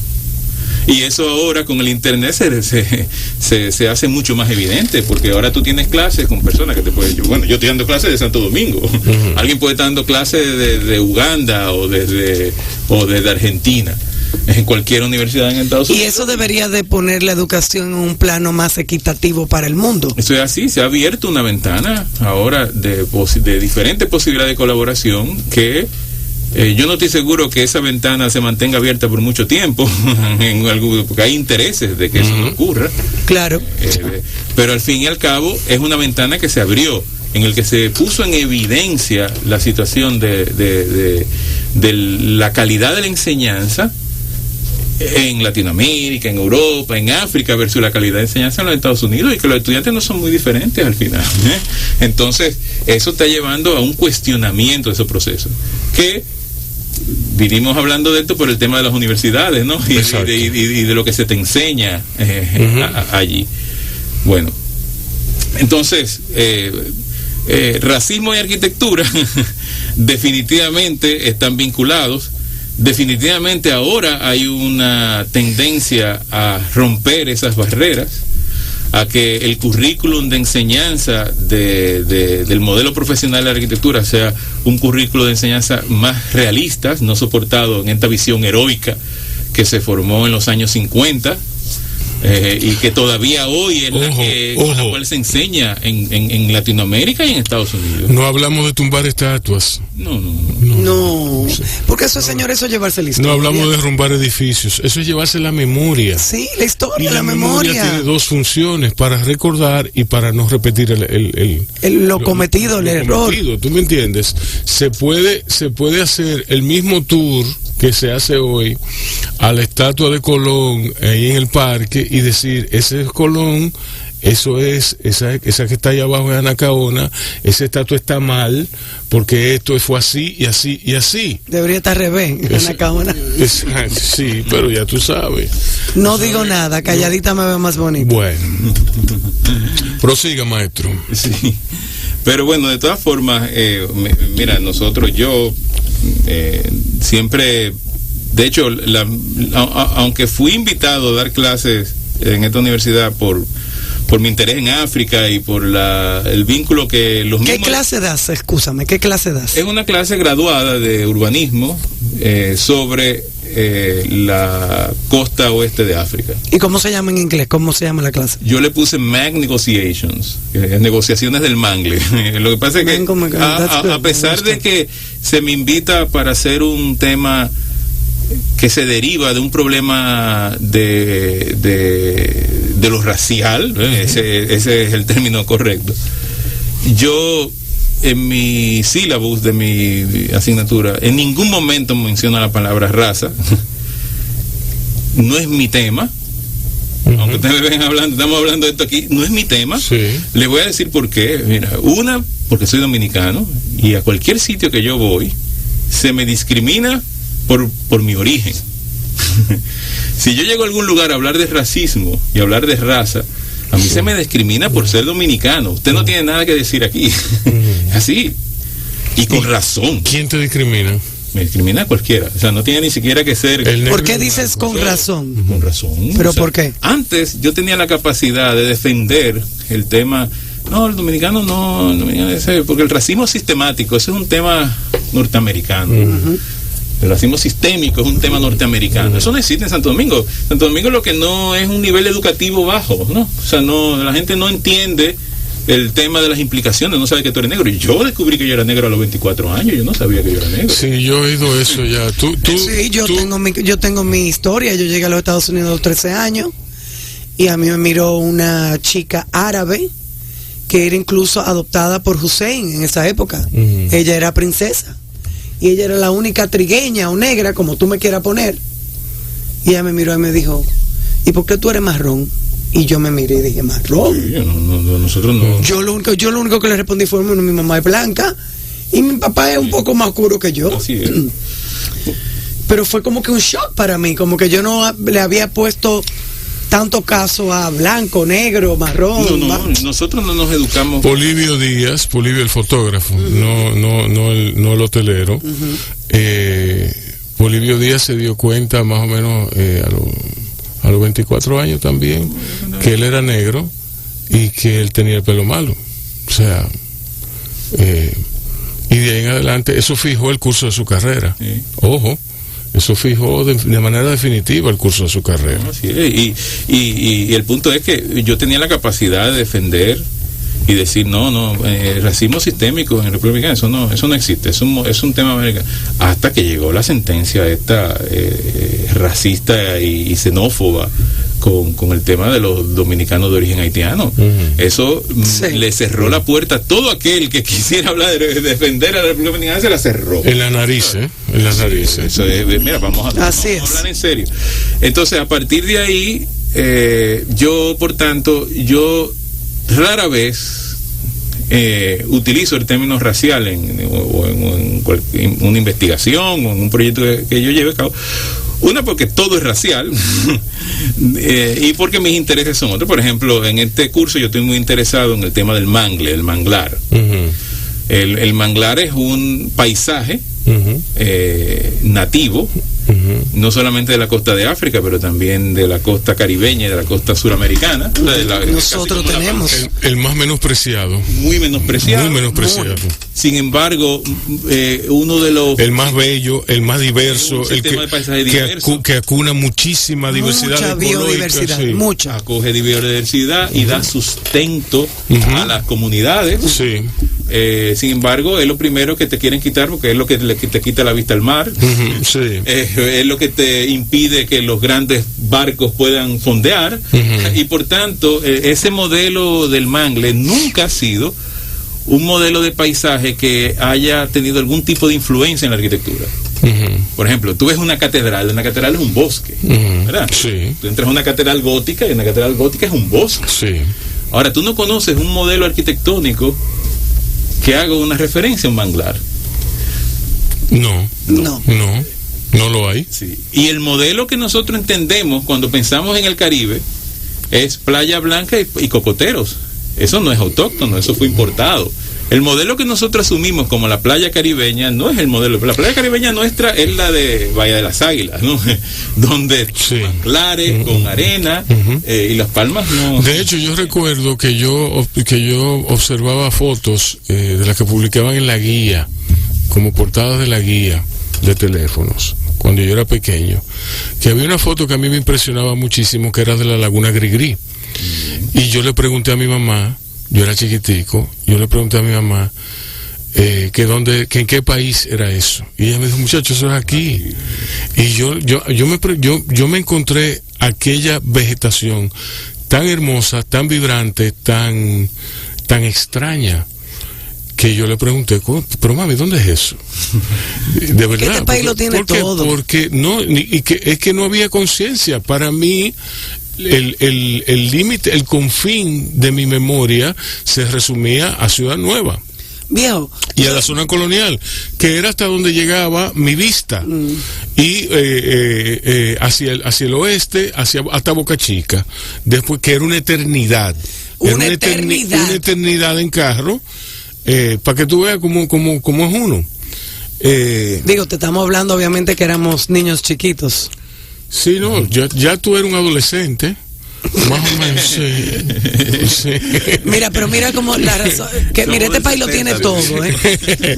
Y eso ahora con el internet se hace mucho más evidente, porque ahora tú tienes clases con personas que te pueden... yo estoy dando clases de Santo Domingo. Alguien puede estar dando clases de Uganda o desde Argentina. en cualquier universidad en Estados Unidos. Y eso debería de poner la educación en un plano más equitativo para el mundo. Eso es así, se ha abierto una ventana ahora de diferentes posibilidades de colaboración que yo no estoy seguro que esa ventana se mantenga abierta por mucho tiempo, porque hay intereses de que eso no ocurra. Claro. Pero al fin y al cabo es una ventana que se abrió, en el que se puso en evidencia la situación de la calidad de la enseñanza en Latinoamérica, en Europa, en África, versus la calidad de enseñanza en los Estados Unidos, y que los estudiantes no son muy diferentes al final. Entonces, eso está llevando a un cuestionamiento de esos procesos, que vinimos hablando de esto por el tema de las universidades, ¿no? Y de lo que se te enseña allí. Bueno, entonces, racismo y arquitectura definitivamente están vinculados. Definitivamente ahora hay una tendencia a romper esas barreras, a que el currículum de enseñanza del modelo profesional de la arquitectura sea un currículo de enseñanza más realista, no soportado en esta visión heroica que se formó en los años 50, y que todavía hoy es con la cual se enseña en Latinoamérica y en Estados Unidos. No hablamos de tumbar estatuas. No, porque eso, señores, eso es llevarse la historia. No hablamos de derrumbar edificios, eso es llevarse la memoria. Sí, la historia, y la memoria tiene dos funciones: para recordar y para no repetir lo cometido, el error. ¿Tú me entiendes? Se puede hacer el mismo tour que se hace hoy a la estatua de Colón ahí en el parque y decir, ese es Colón, eso es, esa que está ahí abajo es Anacaona, esa estatua está mal porque esto fue así y así y así. Debería estar al revés, Anacaona. Sí, pero ya tú sabes. No digo nada, calladita me ve más bonita. Bueno, prosiga, maestro. Sí. Pero bueno, de todas formas, mira, yo siempre, de hecho, aunque fui invitado a dar clases en esta universidad por mi interés en África y por el vínculo que los mismos... ¿Qué clase das? Excúsame, ¿qué clase das? Es una clase graduada de urbanismo sobre la costa oeste de África. ¿Y cómo se llama en inglés? ¿Cómo se llama la clase? Yo le puse MAG Negotiations, negociaciones del mangle. Lo que pasa es que a pesar de que se me invita para hacer un tema que se deriva de un problema de lo racial, ese es el término correcto, yo en mi sílabus de mi asignatura en ningún momento menciono la palabra raza. No es mi tema. Aunque ustedes me ven estamos hablando de esto aquí, no es mi tema. Les voy a decir por qué. Mira, porque soy dominicano y a cualquier sitio que yo voy se me discrimina por mi origen. Si yo llego a algún lugar a hablar de racismo y hablar de raza, a mí se me discrimina por ser dominicano. Usted no tiene nada que decir aquí. Así. Y con razón. ¿Quién te discrimina? Me discrimina cualquiera. O sea, no tiene ni siquiera que ser... ¿Por qué dices con razón? Con razón. ¿Pero por qué? Antes yo tenía la capacidad de defender el tema... No, el dominicano no... porque el racismo sistemático, ese es un tema norteamericano. El racismo sistémico es un tema norteamericano. Eso no existe en Santo Domingo. Santo Domingo lo que no es un nivel educativo bajo, ¿no? O sea, la gente no entiende el tema de las implicaciones, no sabe que tú eres negro. Y yo descubrí que yo era negro a los 24 años, yo no sabía que yo era negro. Sí, yo he oído eso ya. Sí, yo tengo mi historia. Yo llegué a los Estados Unidos a los 13 años y a mí me miró una chica árabe que era incluso adoptada por Hussein en esa época. Ella era princesa. Y ella era la única trigueña o negra, como tú me quieras poner. Y ella me miró y me dijo, ¿y por qué tú eres marrón? Y yo me miré y dije, ¿marrón? Sí, nosotros no. Yo lo único que le respondí fue, mi mamá es blanca y mi papá es un poco más oscuro que yo. Así es. Pero fue como que un shock para mí, como que yo no le había puesto tanto caso a blanco, negro, marrón. Nosotros no nos educamos. Polibio Díaz, el fotógrafo, no el hotelero. Polibio Díaz se dio cuenta más o menos a los 24 años también que él era negro y que él tenía el pelo malo. O sea, y de ahí en adelante eso fijó el curso de su carrera. Ojo. Eso fijó de manera definitiva el curso de su carrera. Y el punto es que yo tenía la capacidad de defender y decir racismo sistémico en República Dominicana, eso no existe, es un tema americano, hasta que llegó la sentencia esta racista y xenófoba con el tema de los dominicanos de origen haitiano. Eso le cerró la puerta a todo aquel que quisiera hablar de defender a la República Dominicana, se la cerró en la nariz, en las narices. Eso es, mira, vamos a hablar en serio. Entonces, a partir de ahí, yo rara vez utilizo el término racial en una investigación o en un proyecto que yo lleve a cabo. Una, porque todo es racial y porque mis intereses son otros. Por ejemplo, en este curso yo estoy muy interesado en el tema del mangle, el manglar. El manglar es un paisaje nativo, no solamente de la costa de África, pero también de la costa caribeña y de la costa suramericana. Nosotros tenemos el más menospreciado. Muy menospreciado. Sin embargo, uno de los... El más bello, el más diverso, el que acuna muchísima diversidad. Mucha biodiversidad, mucha. Acoge biodiversidad y da sustento a las comunidades. Sí. Sin embargo, es lo primero que te quieren quitar, porque es lo que te quita la vista al mar. Sí. Es lo que te impide que los grandes barcos puedan fondear. Y por tanto, ese modelo del mangle nunca ha sido un modelo de paisaje que haya tenido algún tipo de influencia en la arquitectura. Por ejemplo, tú ves una catedral es un bosque, ¿verdad? Sí. Tú entras a una catedral gótica y una catedral gótica es un bosque. Sí. Ahora, tú no conoces un modelo arquitectónico que haga una referencia a un manglar. No lo hay. Sí. Y el modelo que nosotros entendemos cuando pensamos en el Caribe es playa blanca y cocoteros. Eso no es autóctono, eso fue importado. El modelo que nosotros asumimos como la playa caribeña no es el modelo. La playa caribeña nuestra es la de Bahía de las Águilas, ¿no? Donde manglares con arena y Las Palmas no. De hecho, yo recuerdo que yo observaba fotos de las que publicaban en la guía, como portadas de la guía de teléfonos, cuando yo era pequeño, que había una foto que a mí me impresionaba muchísimo, que era de la Laguna Grigri. Y yo le pregunté a mi mamá, yo era chiquitico, yo le pregunté a mi mamá que en qué país era eso. Y ella me dijo, muchacho, eso es aquí. Y yo me encontré aquella vegetación tan hermosa, tan vibrante, tan extraña, que yo le pregunté, pero mami, ¿dónde es eso? De verdad. Este país lo tiene todo. Porque es que no había conciencia. Para mí, el límite, el confín de mi memoria se resumía a Ciudad Nueva. Viejo. Y a la zona colonial, que era hasta donde llegaba mi vista. Y hacia el oeste, hasta Boca Chica. Después, que era una eternidad. Una eternidad en carro. Para que tú veas cómo es uno. Te estamos hablando obviamente que éramos niños chiquitos. Sí, no, ya tú eres un adolescente. Más o menos, sí. Mira como la razón, que mira, este país lo tiene todo,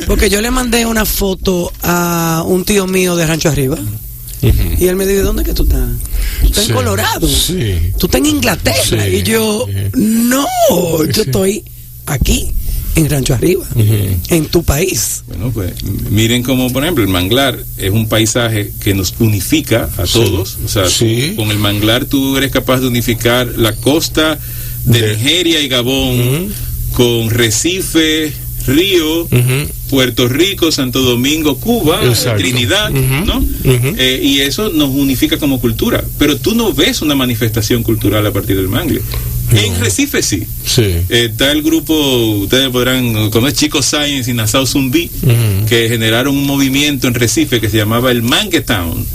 porque yo le mandé una foto a un tío mío de Rancho Arriba. Y él me dijo, ¿dónde es que tú estás? Tú estás en Colorado. Sí. Tú estás en Inglaterra. Sí. Y yo, no, yo estoy aquí en Rancho Arriba, en tu país. Bueno, pues miren como, por ejemplo, el manglar es un paisaje que nos unifica a todos. O sea, con el manglar tú eres capaz de unificar la costa de Nigeria y Gabón con Recife, Río, Puerto Rico, Santo Domingo, Cuba, Trinidad, ¿no? Y eso nos unifica como cultura. Pero tú no ves una manifestación cultural a partir del mangle. En Recife sí. Está el grupo, ustedes podrán conocer, Chico Science y Nassau Zumbi, que generaron un movimiento en Recife que se llamaba el Mangue Town.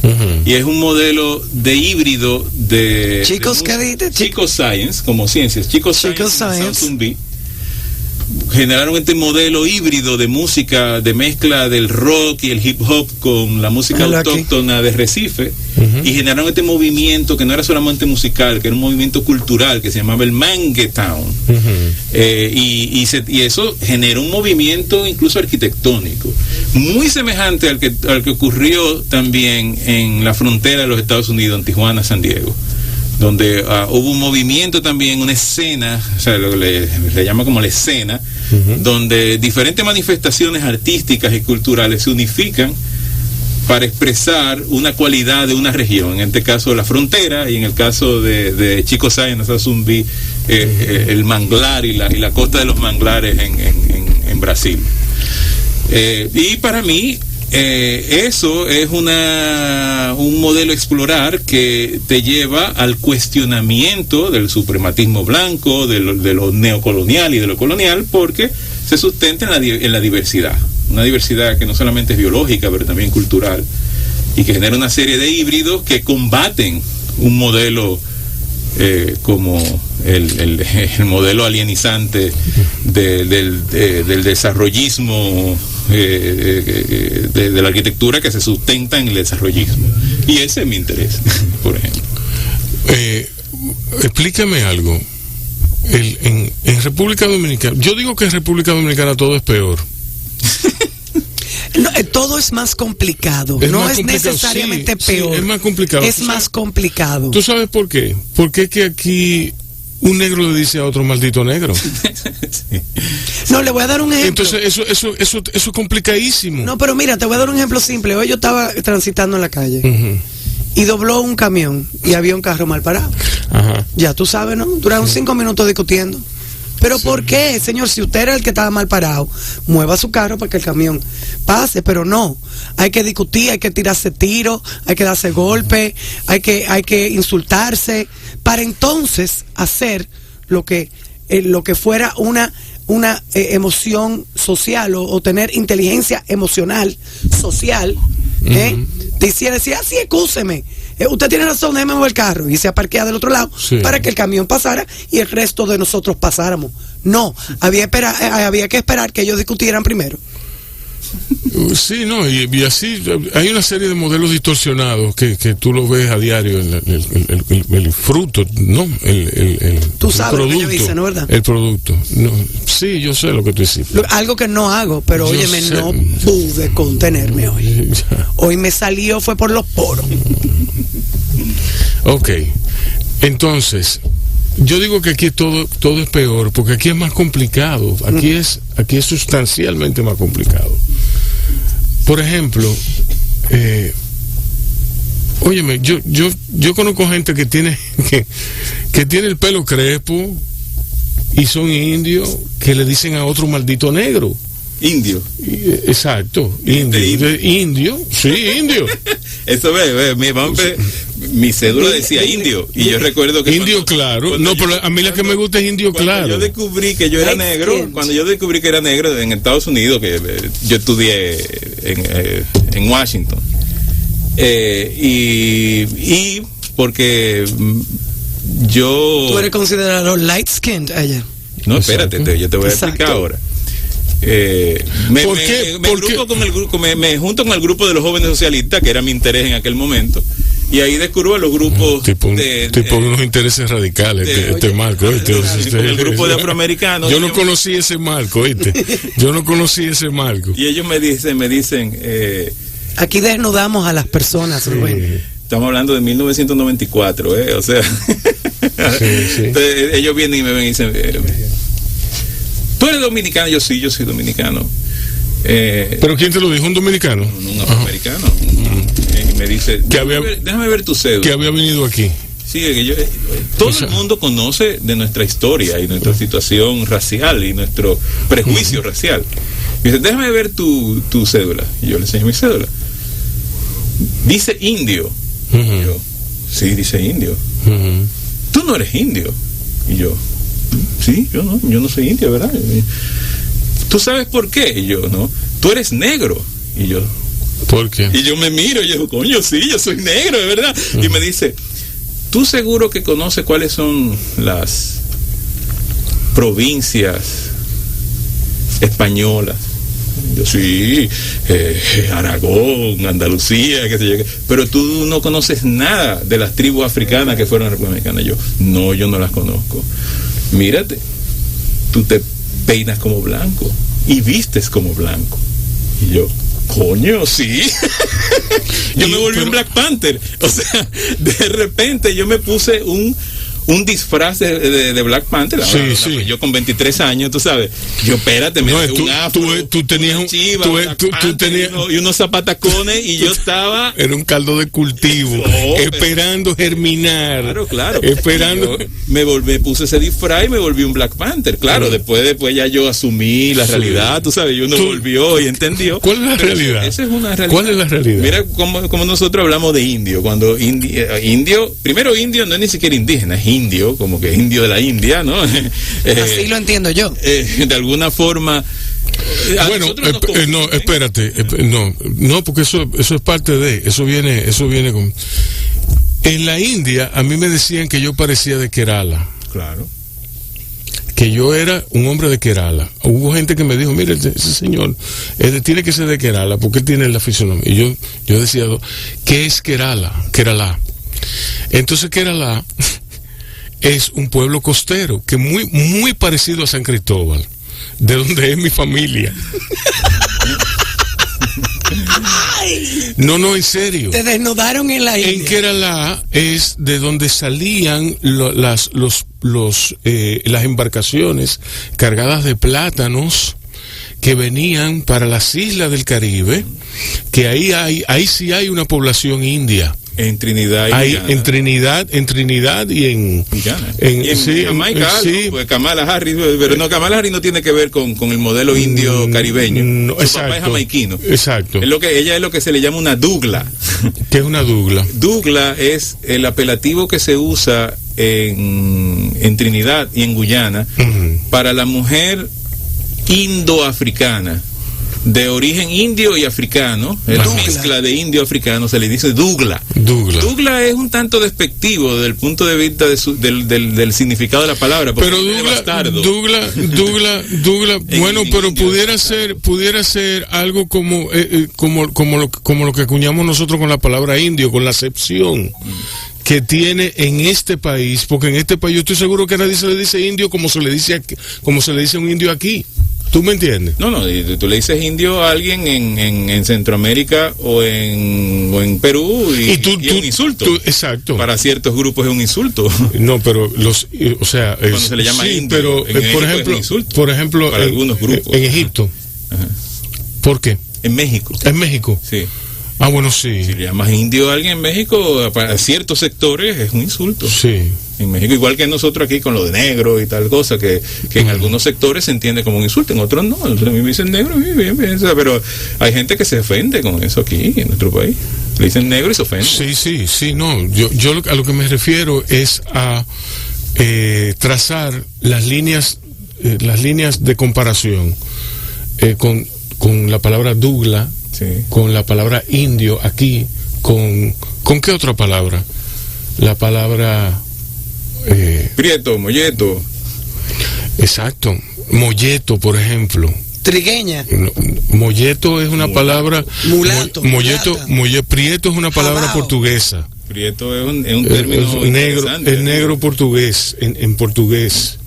Y es un modelo de híbrido de... Chicos, ¿qué dices? Chico Science, como ciencias. Chico Science. Zumbi, generaron este modelo híbrido de música, de mezcla del rock y el hip hop con la música autóctona de Recife, y generaron este movimiento que no era solamente musical, que era un movimiento cultural que se llamaba el Manguetown. Y eso generó un movimiento incluso arquitectónico muy semejante al que ocurrió también en la frontera de los Estados Unidos, en Tijuana, San Diego, donde hubo un movimiento también, una escena, o sea, lo que le llama como la escena, donde diferentes manifestaciones artísticas y culturales se unifican para expresar una cualidad de una región, en este caso la frontera, y en el caso de Chico Sáenz, Nassau-Zumbi, el manglar y la costa de los manglares en Brasil. Y para mí, eso es un modelo a explorar que te lleva al cuestionamiento del suprematismo blanco, de lo neocolonial y de lo colonial, porque se sustenta en la diversidad. Una diversidad que no solamente es biológica, pero también cultural, y que genera una serie de híbridos que combaten un modelo como el modelo alienizante del desarrollismo, de la arquitectura que se sustenta en el desarrollismo. Y ese es mi interés, por ejemplo. Explícame algo. En República Dominicana, yo digo que en República Dominicana todo es peor. No, todo es más complicado. No es necesariamente peor. Sí, es más complicado. Es más complicado. ¿Tú sabes por qué? Porque es que aquí un negro le dice a otro maldito negro. Sí. No, le voy a dar un ejemplo. Entonces eso es complicadísimo. No, pero mira, te voy a dar un ejemplo simple. Hoy yo estaba transitando en la calle y dobló un camión y había un carro mal parado. Ya tú sabes, ¿no? Duraron 5 minutos discutiendo. ¿Pero por qué, señor? Si usted era el que estaba mal parado, mueva su carro para que el camión pase, pero no. Hay que discutir, hay que tirarse tiros, hay que darse golpes, hay que insultarse, para entonces hacer lo que fuera una emoción social o tener inteligencia emocional, social, te hiciera decir, sí, excúseme, usted tiene razón, déjeme mover el carro, y se aparquea del otro lado para que el camión pasara y el resto de nosotros pasáramos. No, había que esperar que ellos discutieran primero. Sí, no, y así hay una serie de modelos distorsionados que tú lo ves a diario, el fruto, ¿no? Tú sabes el producto, lo que ellos dicen, ¿no, verdad? El producto. No, sí, yo sé lo que tú dices. Algo que no hago, pero óyeme, no pude contenerme hoy. Hoy me salió, fue por los poros. Ok, entonces, yo digo que aquí todo es peor, porque aquí es más complicado, aquí es sustancialmente más complicado. Por ejemplo, óyeme, yo conozco gente que tiene el pelo crespo y son indios que le dicen a otro maldito negro. Indio. Exacto, indio, sí, indio. Eso mi cédula decía indio, y yo recuerdo que indio claro, no, pero a mí la que me gusta es indio claro. Yo descubrí que yo era negro, cuando yo descubrí que era negro en Estados Unidos, que yo estudié en Washington, y porque yo... Tú eres considerado light skinned allá. No, espérate, yo te voy a explicar ahora. Me junto con el grupo de los jóvenes socialistas, que era mi interés en aquel momento, y ahí descubro a los grupos tipo unos intereses radicales, Marco, con el grupo de afroamericanos. Yo no conocí ese Marco, Y ellos me dicen aquí desnudamos a las personas, Rubén. Estamos hablando de 1994, o sea. Entonces, ellos vienen y me ven y dicen, ¿tú eres dominicano? Yo soy dominicano. ¿Pero quién te lo dijo? ¿Un dominicano? Un afroamericano. Y me dice, déjame ver tu cédula. Que había venido aquí. Sí, todo el mundo conoce de nuestra historia y nuestra situación racial y nuestro prejuicio racial. Y dice, déjame ver tu cédula. Y yo le enseño mi cédula. Dice indio. Y yo, sí, dice indio. Tú no eres indio. Y yo, sí, yo no soy indio, ¿verdad? ¿Tú sabes por qué? Y yo, no, tú eres negro. Y yo, ¿por qué? Y yo me miro y yo, coño, sí, yo soy negro, de verdad. Y me dice, ¿tú seguro que conoces cuáles son las provincias española. Yo sí, Aragón, Andalucía, qué sé yo, pero tú no conoces nada de las tribus africanas que fueron a la República Dominicana. Yo no las conozco. Mírate, tú te peinas como blanco y vistes como blanco. Y yo, coño, sí. Yo me volví un Black Panther. O sea, de repente yo me puse un disfraz de Black Panther. Ahora, sí. Yo con 23 años, tú sabes, yo espérate, me un afro, tú tenías un chiva, tú tenías y unos zapatacones y yo estaba era un caldo de cultivo, esperando germinar. Claro. Esperando. Me puse ese disfraz y me volví un Black Panther. Claro, después ya yo asumí la realidad, tú sabes, y uno volvió y entendió. ¿Cuál es la realidad? Esa es una realidad. ¿Cuál es la realidad? Mira como nosotros hablamos de indio, cuando indio, primero indio no es ni siquiera indígena, es indio, como que indio de la India, ¿no? Así lo entiendo yo. De alguna forma. Bueno, no, espérate, no, porque eso es parte de, eso viene con. En la India a mí me decían que yo parecía de Kerala. Claro. Que yo era un hombre de Kerala. Hubo gente que me dijo, mire, ese señor tiene que ser de Kerala porque él tiene la fisonomía. Y yo decía, ¿qué es Kerala? Entonces Kerala es un pueblo costero que muy, muy parecido a San Cristóbal, de donde es mi familia. No, en serio. Te desnudaron en la India. En Kerala es de donde salían las embarcaciones cargadas de plátanos que venían para las islas del Caribe, que ahí sí hay una población india. En Trinidad y Guyana. En Trinidad y en Guyana. En Jamaica, sí. Pues Kamala Harris, pero no, Kamala Harris no tiene que ver con el modelo indio caribeño. No, su papá es jamaiquino. Exacto. Ella es lo que se le llama una dougla. ¿Qué es una dougla? Dougla es el apelativo que se usa en Trinidad y en Guyana para la mujer indoafricana. De origen indio y africano, la mezcla de indio-africano, se le dice dougla. Dougla es un tanto despectivo desde el punto de vista del significado de la palabra. Pero dougla, bueno, pero pudiera ser algo como lo que acuñamos nosotros con la palabra indio, con la acepción que tiene en este país, porque en este país yo estoy seguro que a nadie se le dice indio como se le dice a un indio aquí. ¿Tú me entiendes? No, tú le dices indio a alguien en Centroamérica o en Perú y es un insulto. Exacto. Para ciertos grupos es un insulto. No, pero cuando se le llama indio, pero por ejemplo, para algunos grupos. En Egipto. Ajá. ¿Por qué? En México. En México. Sí. Ah, bueno, sí. Si le llamas indio a alguien en México, para ciertos sectores es un insulto. Sí. En México, igual que nosotros aquí con lo de negro y tal cosa, que en algunos sectores se entiende como un insulto, en otros no. A mí me dicen negro, bien, pero hay gente que se ofende con eso aquí en nuestro país. Le dicen negro y se ofende. Sí, no. Yo a lo que me refiero es a trazar las líneas de comparación con la palabra dougla. Sí. Con la palabra indio aquí, ¿con qué otra palabra? La palabra prieto, molleto. Exacto, molleto, por ejemplo. Trigueña. Molleto es una palabra. Mulato. Prieto es una palabra portuguesa. Prieto es un término negro, es negro portugués, en portugués.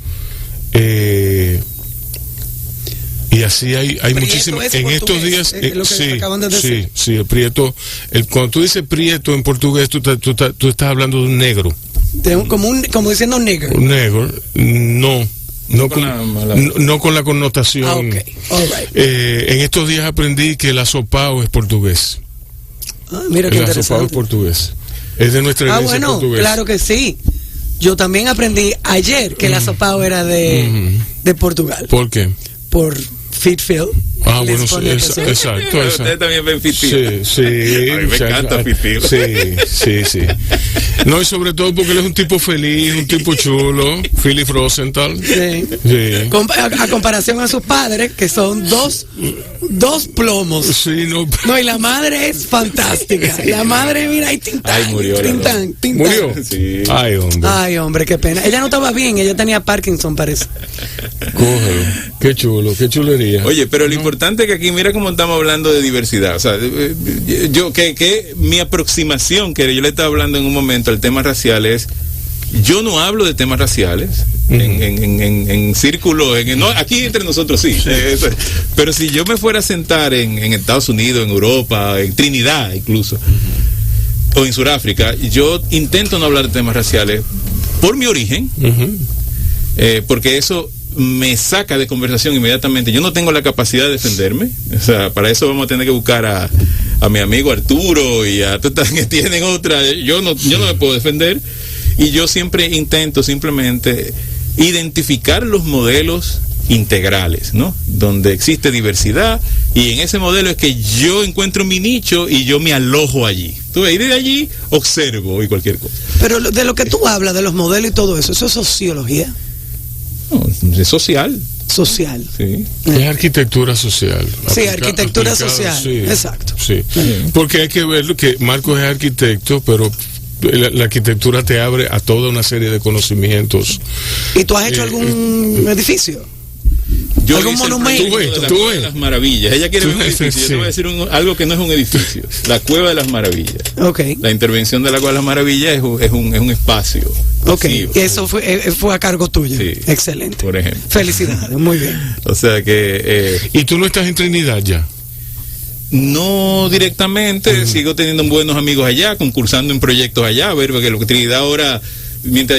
Y así hay muchísimas. En estos días, sí, el prieto. Cuando tú dices prieto en portugués, tú estás hablando de un negro. Como diciendo negro. Un negro, no con la connotación. Okay. All right. En estos días aprendí que el asopao es portugués. Mira qué interesante. El asopao es portugués. Es de nuestra herencia portuguesa. Claro que sí. Yo también aprendí ayer que el asopao era de Portugal. ¿Por qué? Por Fitfield. Bueno, exacto. Ustedes también ven Fitfield. Sí. A mí me encanta Fitfield. Sí. No, y sobre todo porque él es un tipo feliz, un tipo chulo. Philip Rosenthal. Sí. A comparación a sus padres, que son dos 2 plomos. Sí, no. No, y la madre es fantástica. La madre, mira, ahí tintán. Ay, murió. ¿Murió? Sí. Ay, hombre, qué pena. Ella no estaba bien, ella tenía Parkinson, parece. Cógelo. Qué chulo, qué chulería. Oye, pero lo importante es que aquí, mira cómo estamos hablando de diversidad. O sea, yo, que mi aproximación, que yo le estaba hablando en un momento al tema racial es, yo no hablo de temas raciales en círculo, no, aquí entre nosotros sí. Pero si yo me fuera a sentar en Estados Unidos, en Europa, en Trinidad incluso, o en Sudáfrica, yo intento no hablar de temas raciales por mi origen, porque eso me saca de conversación inmediatamente. Yo no tengo la capacidad de defenderme. O sea, para eso vamos a tener que buscar a mi amigo Arturo y a todas que tienen otra. Yo no me puedo defender. Y yo siempre intento simplemente identificar los modelos integrales, ¿no? Donde existe diversidad, y en ese modelo es que yo encuentro mi nicho y yo me alojo allí. Tú ves, y de allí observo y cualquier cosa. Pero de lo que tú hablas, de los modelos y todo eso, ¿eso es sociología? No, es social. Social. Sí. Es arquitectura social. Sí, arquitectura social. Sí, exacto. Sí. Porque hay que ver que Marcos es arquitecto, pero la arquitectura te abre a toda una serie de conocimientos. ¿Y tú has hecho algún edificio? Yo ¿Algún monumento? La Cueva de las Maravillas. Ella quiere ver un edificio. Yo te voy a decir algo que no es un edificio. La Cueva de las Maravillas. Okay. La intervención de la Cueva de las Maravillas es un espacio. Okay. Y eso fue a cargo tuyo. Sí. Excelente. Por ejemplo. Felicidades, muy bien. O sea que... ¿Y tú no estás en Trinidad ya? No directamente, sigo teniendo buenos amigos allá, concursando en proyectos allá, a ver, porque lo que Trinidad ahora,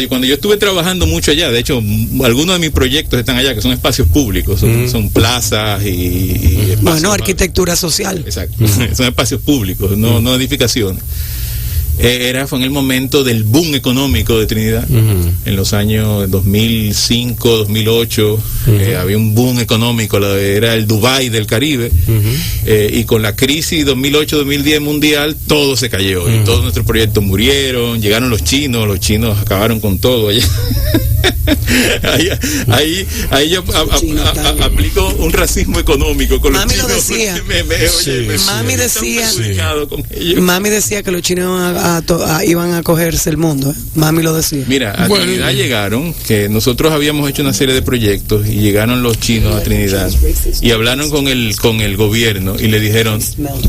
cuando yo estuve trabajando mucho allá, de hecho, algunos de mis proyectos están allá, que son espacios públicos, son plazas y espacios. Bueno, arquitectura social. Exacto, son espacios públicos, no edificaciones. Fue en el momento del boom económico de Trinidad, en los años 2005, 2008, había un boom económico, era el Dubái del Caribe, y con la crisis 2008-2010 mundial, todo se cayó, y todos nuestros proyectos murieron, llegaron los chinos acabaron con todo allá. ahí yo aplico un racismo económico con los chinos. Mami decía que los chinos iban a cogerse el mundo. Mami lo decía. Mira, a Trinidad llegaron, que nosotros habíamos hecho una serie de proyectos y llegaron los chinos a Trinidad y hablaron con el gobierno y le dijeron,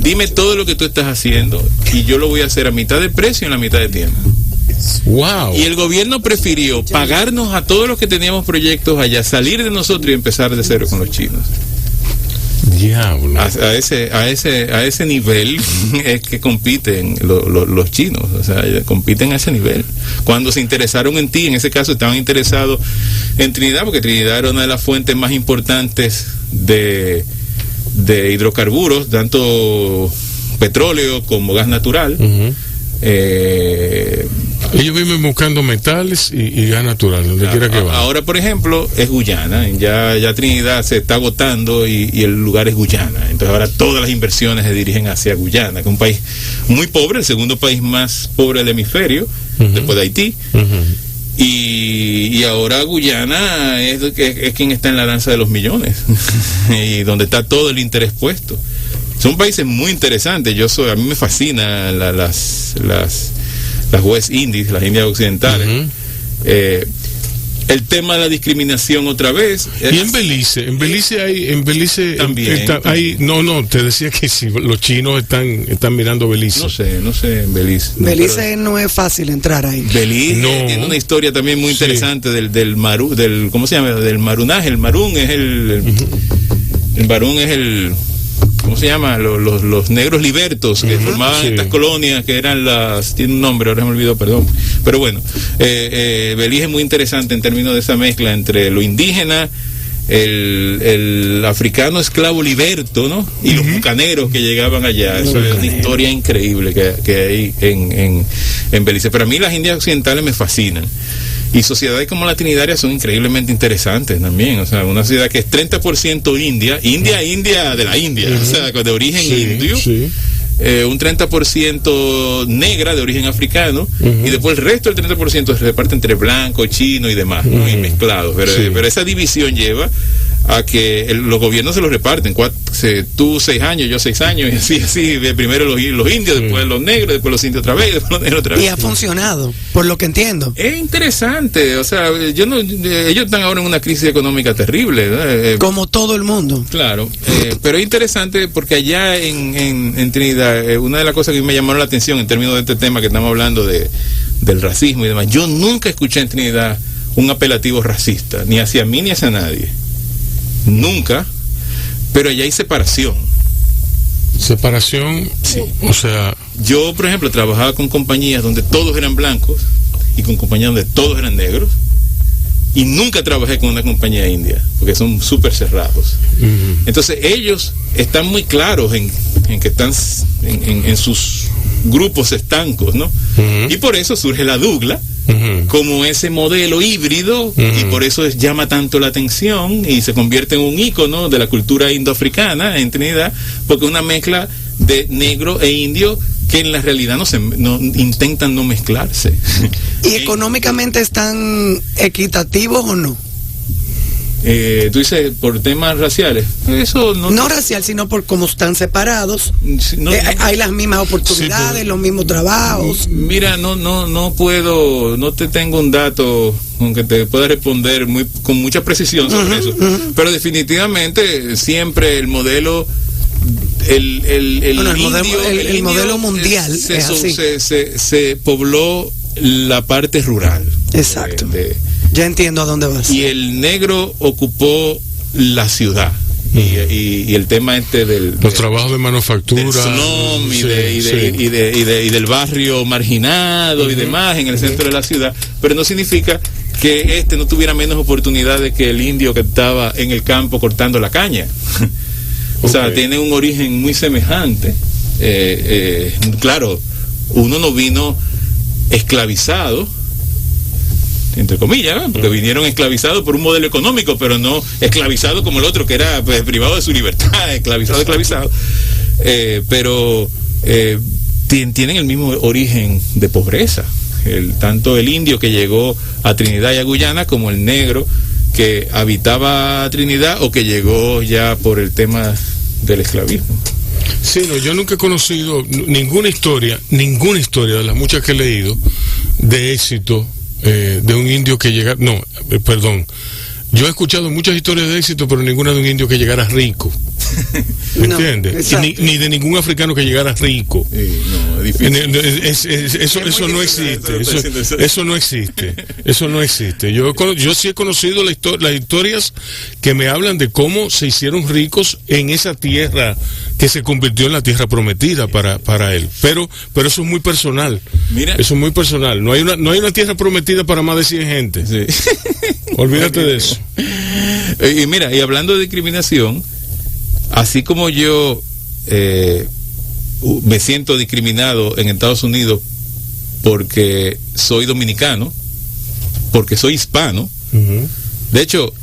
dime todo lo que tú estás haciendo y yo lo voy a hacer a mitad de precio y en la mitad de tiempo. Wow. Y el gobierno prefirió pagarnos a todos los que teníamos proyectos allá, salir de nosotros y empezar de cero con los chinos. Diablo. A ese nivel es que compiten los chinos, o sea, compiten a ese nivel. Cuando se interesaron en ti, en ese caso estaban interesados en Trinidad, porque Trinidad era una de las fuentes más importantes de hidrocarburos, tanto petróleo como gas natural. Ellos viven buscando metales y gas natural, donde quiera que van. Ahora, por ejemplo, es Guyana. Ya Trinidad se está agotando y el lugar es Guyana. Entonces ahora todas las inversiones se dirigen hacia Guyana, que es un país muy pobre, el segundo país más pobre del hemisferio, después de Haití. Y ahora Guyana es quien está en la danza de los millones y donde está todo el interés puesto. Son países muy interesantes. A mí me fascinan las West Indies, las Indias Occidentales. El tema de la discriminación otra vez. Y en Belice también te decía que si los chinos están mirando Belice. No sé en Belice. Belice no es fácil entrar ahí. Belice tiene una historia también muy interesante del ¿cómo se llama? Del marunaje. El marún es el marún es el, ¿cómo se llama? Los negros libertos que formaban estas colonias que eran tiene un nombre, ahora me olvidó, perdón. Pero bueno, Belice es muy interesante en términos de esa mezcla entre lo indígena, el africano esclavo liberto, ¿no? Y los bucaneros que llegaban allá. Eso es una historia increíble que hay en Belice. Pero a mí las Indias Occidentales me fascinan. Y sociedades como la trinitaria son increíblemente interesantes también. O sea, una sociedad que es 30% India de la India, o sea, de origen indio, un 30% negra de origen africano, y después el resto del 30% se reparte entre blanco, chino y demás, ¿no? Y mezclados. Pero esa división lleva a que los gobiernos se los reparten, tú 6 años, yo 6 años, y así, primero los indios, después los negros, después los indios otra vez, después los negros otra vez. Y ha funcionado, por lo que entiendo. Es interesante, o sea, ellos están ahora en una crisis económica terrible, ¿no? Como todo el mundo. Claro, pero es interesante porque allá en Trinidad, una de las cosas que me llamaron la atención en términos de este tema que estamos hablando del racismo y demás, yo nunca escuché en Trinidad un apelativo racista, ni hacia mí ni hacia nadie. Nunca, pero allá hay separación. Separación, sí. O sea... Yo, por ejemplo, trabajaba con compañías donde todos eran blancos y con compañías donde todos eran negros, y nunca trabajé con una compañía india, porque son súper cerrados. Uh-huh. Entonces ellos están muy claros en que están en sus grupos estancos, ¿no? Uh-huh. Y por eso surge la Douglas, uh-huh, como ese modelo híbrido, uh-huh, y por eso llama tanto la atención y se convierte en un ícono de la cultura indoafricana en Trinidad, porque es una mezcla de negro e indio que en la realidad no intentan no mezclarse. ¿Y económicamente están equitativos o no? Tú dices por temas raciales. Eso no racial, sino por cómo están separados. Hay las mismas oportunidades, sí, los mismos trabajos. Mira, no puedo, no te tengo un dato aunque te pueda responder con mucha precisión sobre eso. Uh-huh. Pero definitivamente siempre el modelo el modelo mundial se pobló la parte rural. Exacto. Ya entiendo a dónde vas. Y el negro ocupó la ciudad. Y el tema los trabajos de manufactura, del slum y del barrio marginado, uh-huh, y demás en el centro de la ciudad, pero no significa que no tuviera menos oportunidades que el indio que estaba en el campo cortando la caña. O sea, tiene un origen muy semejante. Claro, uno no vino esclavizado, entre comillas, ¿no? Porque vinieron esclavizados por un modelo económico, pero no esclavizado como el otro, que era privado de su libertad, esclavizado. Pero tienen el mismo origen de pobreza. Tanto el indio que llegó a Trinidad y a Guyana, como el negro que habitaba Trinidad o que llegó ya por el tema del esclavismo. Sí, no, yo nunca he conocido ninguna historia de las muchas que he leído de éxito de un indio que llegara, yo he escuchado muchas historias de éxito, pero ninguna de un indio que llegara rico. ¿Entiendes? Ni de ningún africano que llegara rico. No, es difícil. Eso no existe. Eso no existe. Yo sí he conocido las historias que me hablan de cómo se hicieron ricos en esa tierra que se convirtió en la tierra prometida para él. Pero eso es muy personal. Mira. Eso es muy personal. No hay una tierra prometida para más de 100 gente. Sí. Olvídate de eso. Y mira, y hablando de discriminación, así como yo me siento discriminado en Estados Unidos porque soy dominicano, porque soy hispano, uh-huh, de hecho,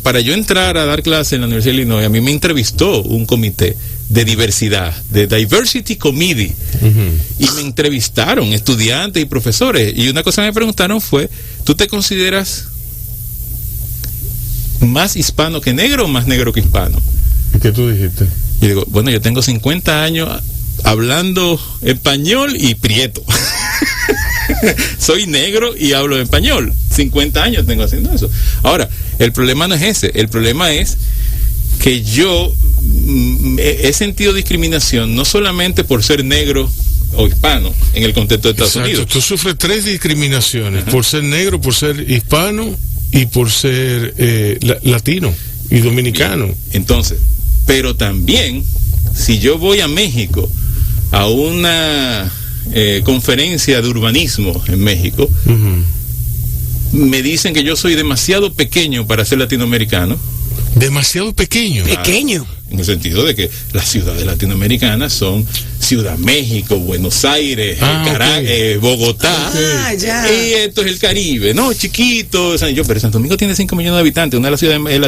para yo entrar a dar clase en la Universidad de Illinois, a mí me entrevistó un comité de diversidad, de Diversity Committee, uh-huh, y me entrevistaron estudiantes y profesores, y una cosa que me preguntaron fue: ¿tú te consideras más hispano que negro o más negro que hispano? ¿Y qué tú dijiste? Y digo, bueno, yo tengo 50 años hablando español y prieto. Soy negro y hablo español. 50 años tengo haciendo eso. Ahora, el problema no es ese. El problema es que yo he sentido discriminación no solamente por ser negro o hispano en el contexto de Estados Unidos. Tú sufres 3 discriminaciones: por ser negro, por ser hispano y por ser latino y dominicano. Bien. Entonces, pero también, si yo voy a México a una conferencia de urbanismo en México, uh-huh, me dicen que yo soy demasiado pequeño para ser latinoamericano. ¿Demasiado pequeño? Pequeño. En el sentido de que las ciudades latinoamericanas son Ciudad México, Buenos Aires, Caracas, Bogotá, y esto es el Caribe, ¿no? Chiquito. O sea, pero Santo Domingo tiene 5 millones de habitantes, una de las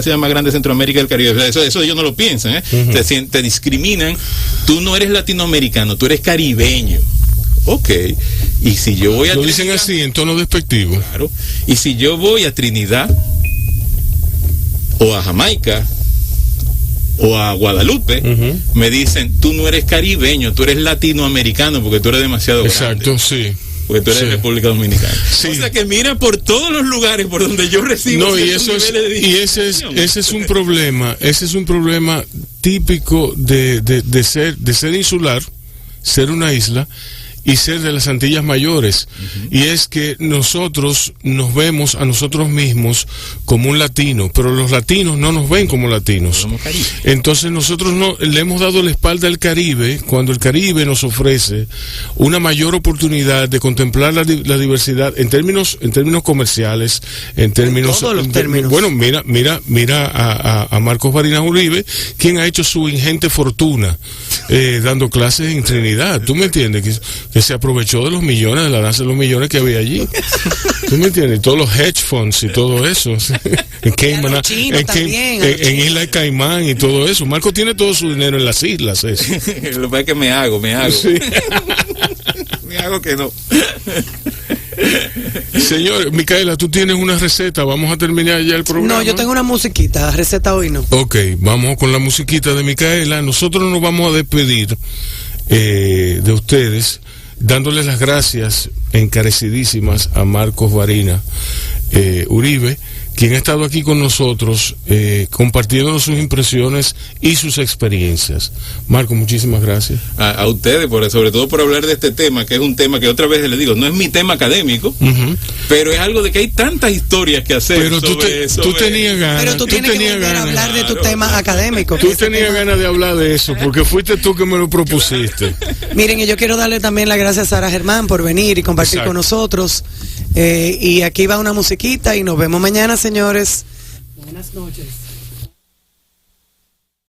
ciudades más grandes de Centroamérica y del Caribe. O sea, eso ellos no lo piensan, ¿eh? Uh-huh. Te discriminan. Tú no eres latinoamericano, tú eres caribeño. Ok. Y si yo voy a Lo dicen así, en tono despectivo. Claro. Y si yo voy a Trinidad, o a Jamaica o a Guadalupe, me dicen, tú no eres caribeño, tú eres latinoamericano porque tú eres demasiado grande. Exacto, sí. Porque tú eres de República Dominicana. Sí. O sea que mira por todos los lugares por donde yo recibo. No, y ese es un problema, típico de ser insular, ser una isla y ser de las Antillas Mayores. Y es que nosotros nos vemos a nosotros mismos como un latino, pero los latinos no nos ven como latinos. Entonces nosotros no le hemos dado la espalda al Caribe cuando el Caribe nos ofrece una mayor oportunidad de contemplar la diversidad en términos comerciales, en términos, todos los términos. Bueno, mira a Marcos Barinas Uribe, quien ha hecho su ingente fortuna dando clases en Trinidad. ¿Tú me entiendes? Que se aprovechó de los millones, de la danza de los millones que había allí. ¿Tú me entiendes? Todos los hedge funds y todo eso. En Cayman, en Isla de Caimán y todo eso. Marco tiene todo su dinero en las islas. Eso. Lo que pasa es que me hago. Sí. Me hago que no. Señor, Micaela, tú tienes una receta. Vamos a terminar ya el programa. No, yo tengo una musiquita. Receta hoy no. Ok, vamos con la musiquita de Micaela. Nosotros nos vamos a despedir de ustedes, dándoles las gracias encarecidísimas a Marcos Barinas Uribe, quien ha estado aquí con nosotros compartiendo sus impresiones y sus experiencias. Marco, muchísimas gracias. A ustedes, sobre todo por hablar de este tema, que es un tema que otra vez les digo, no es mi tema académico, pero es algo de que hay tantas historias que hacer. Pero tú tenías ganas. Pero tú tienes que volver a hablar de tu tema académico. Tú tenías ganas de hablar de eso, porque fuiste tú que me lo propusiste. Miren, y yo quiero darle también las gracias a Sara Germán por venir y compartir con nosotros. Y aquí va una musiquita y nos vemos mañana, señores. Buenas noches.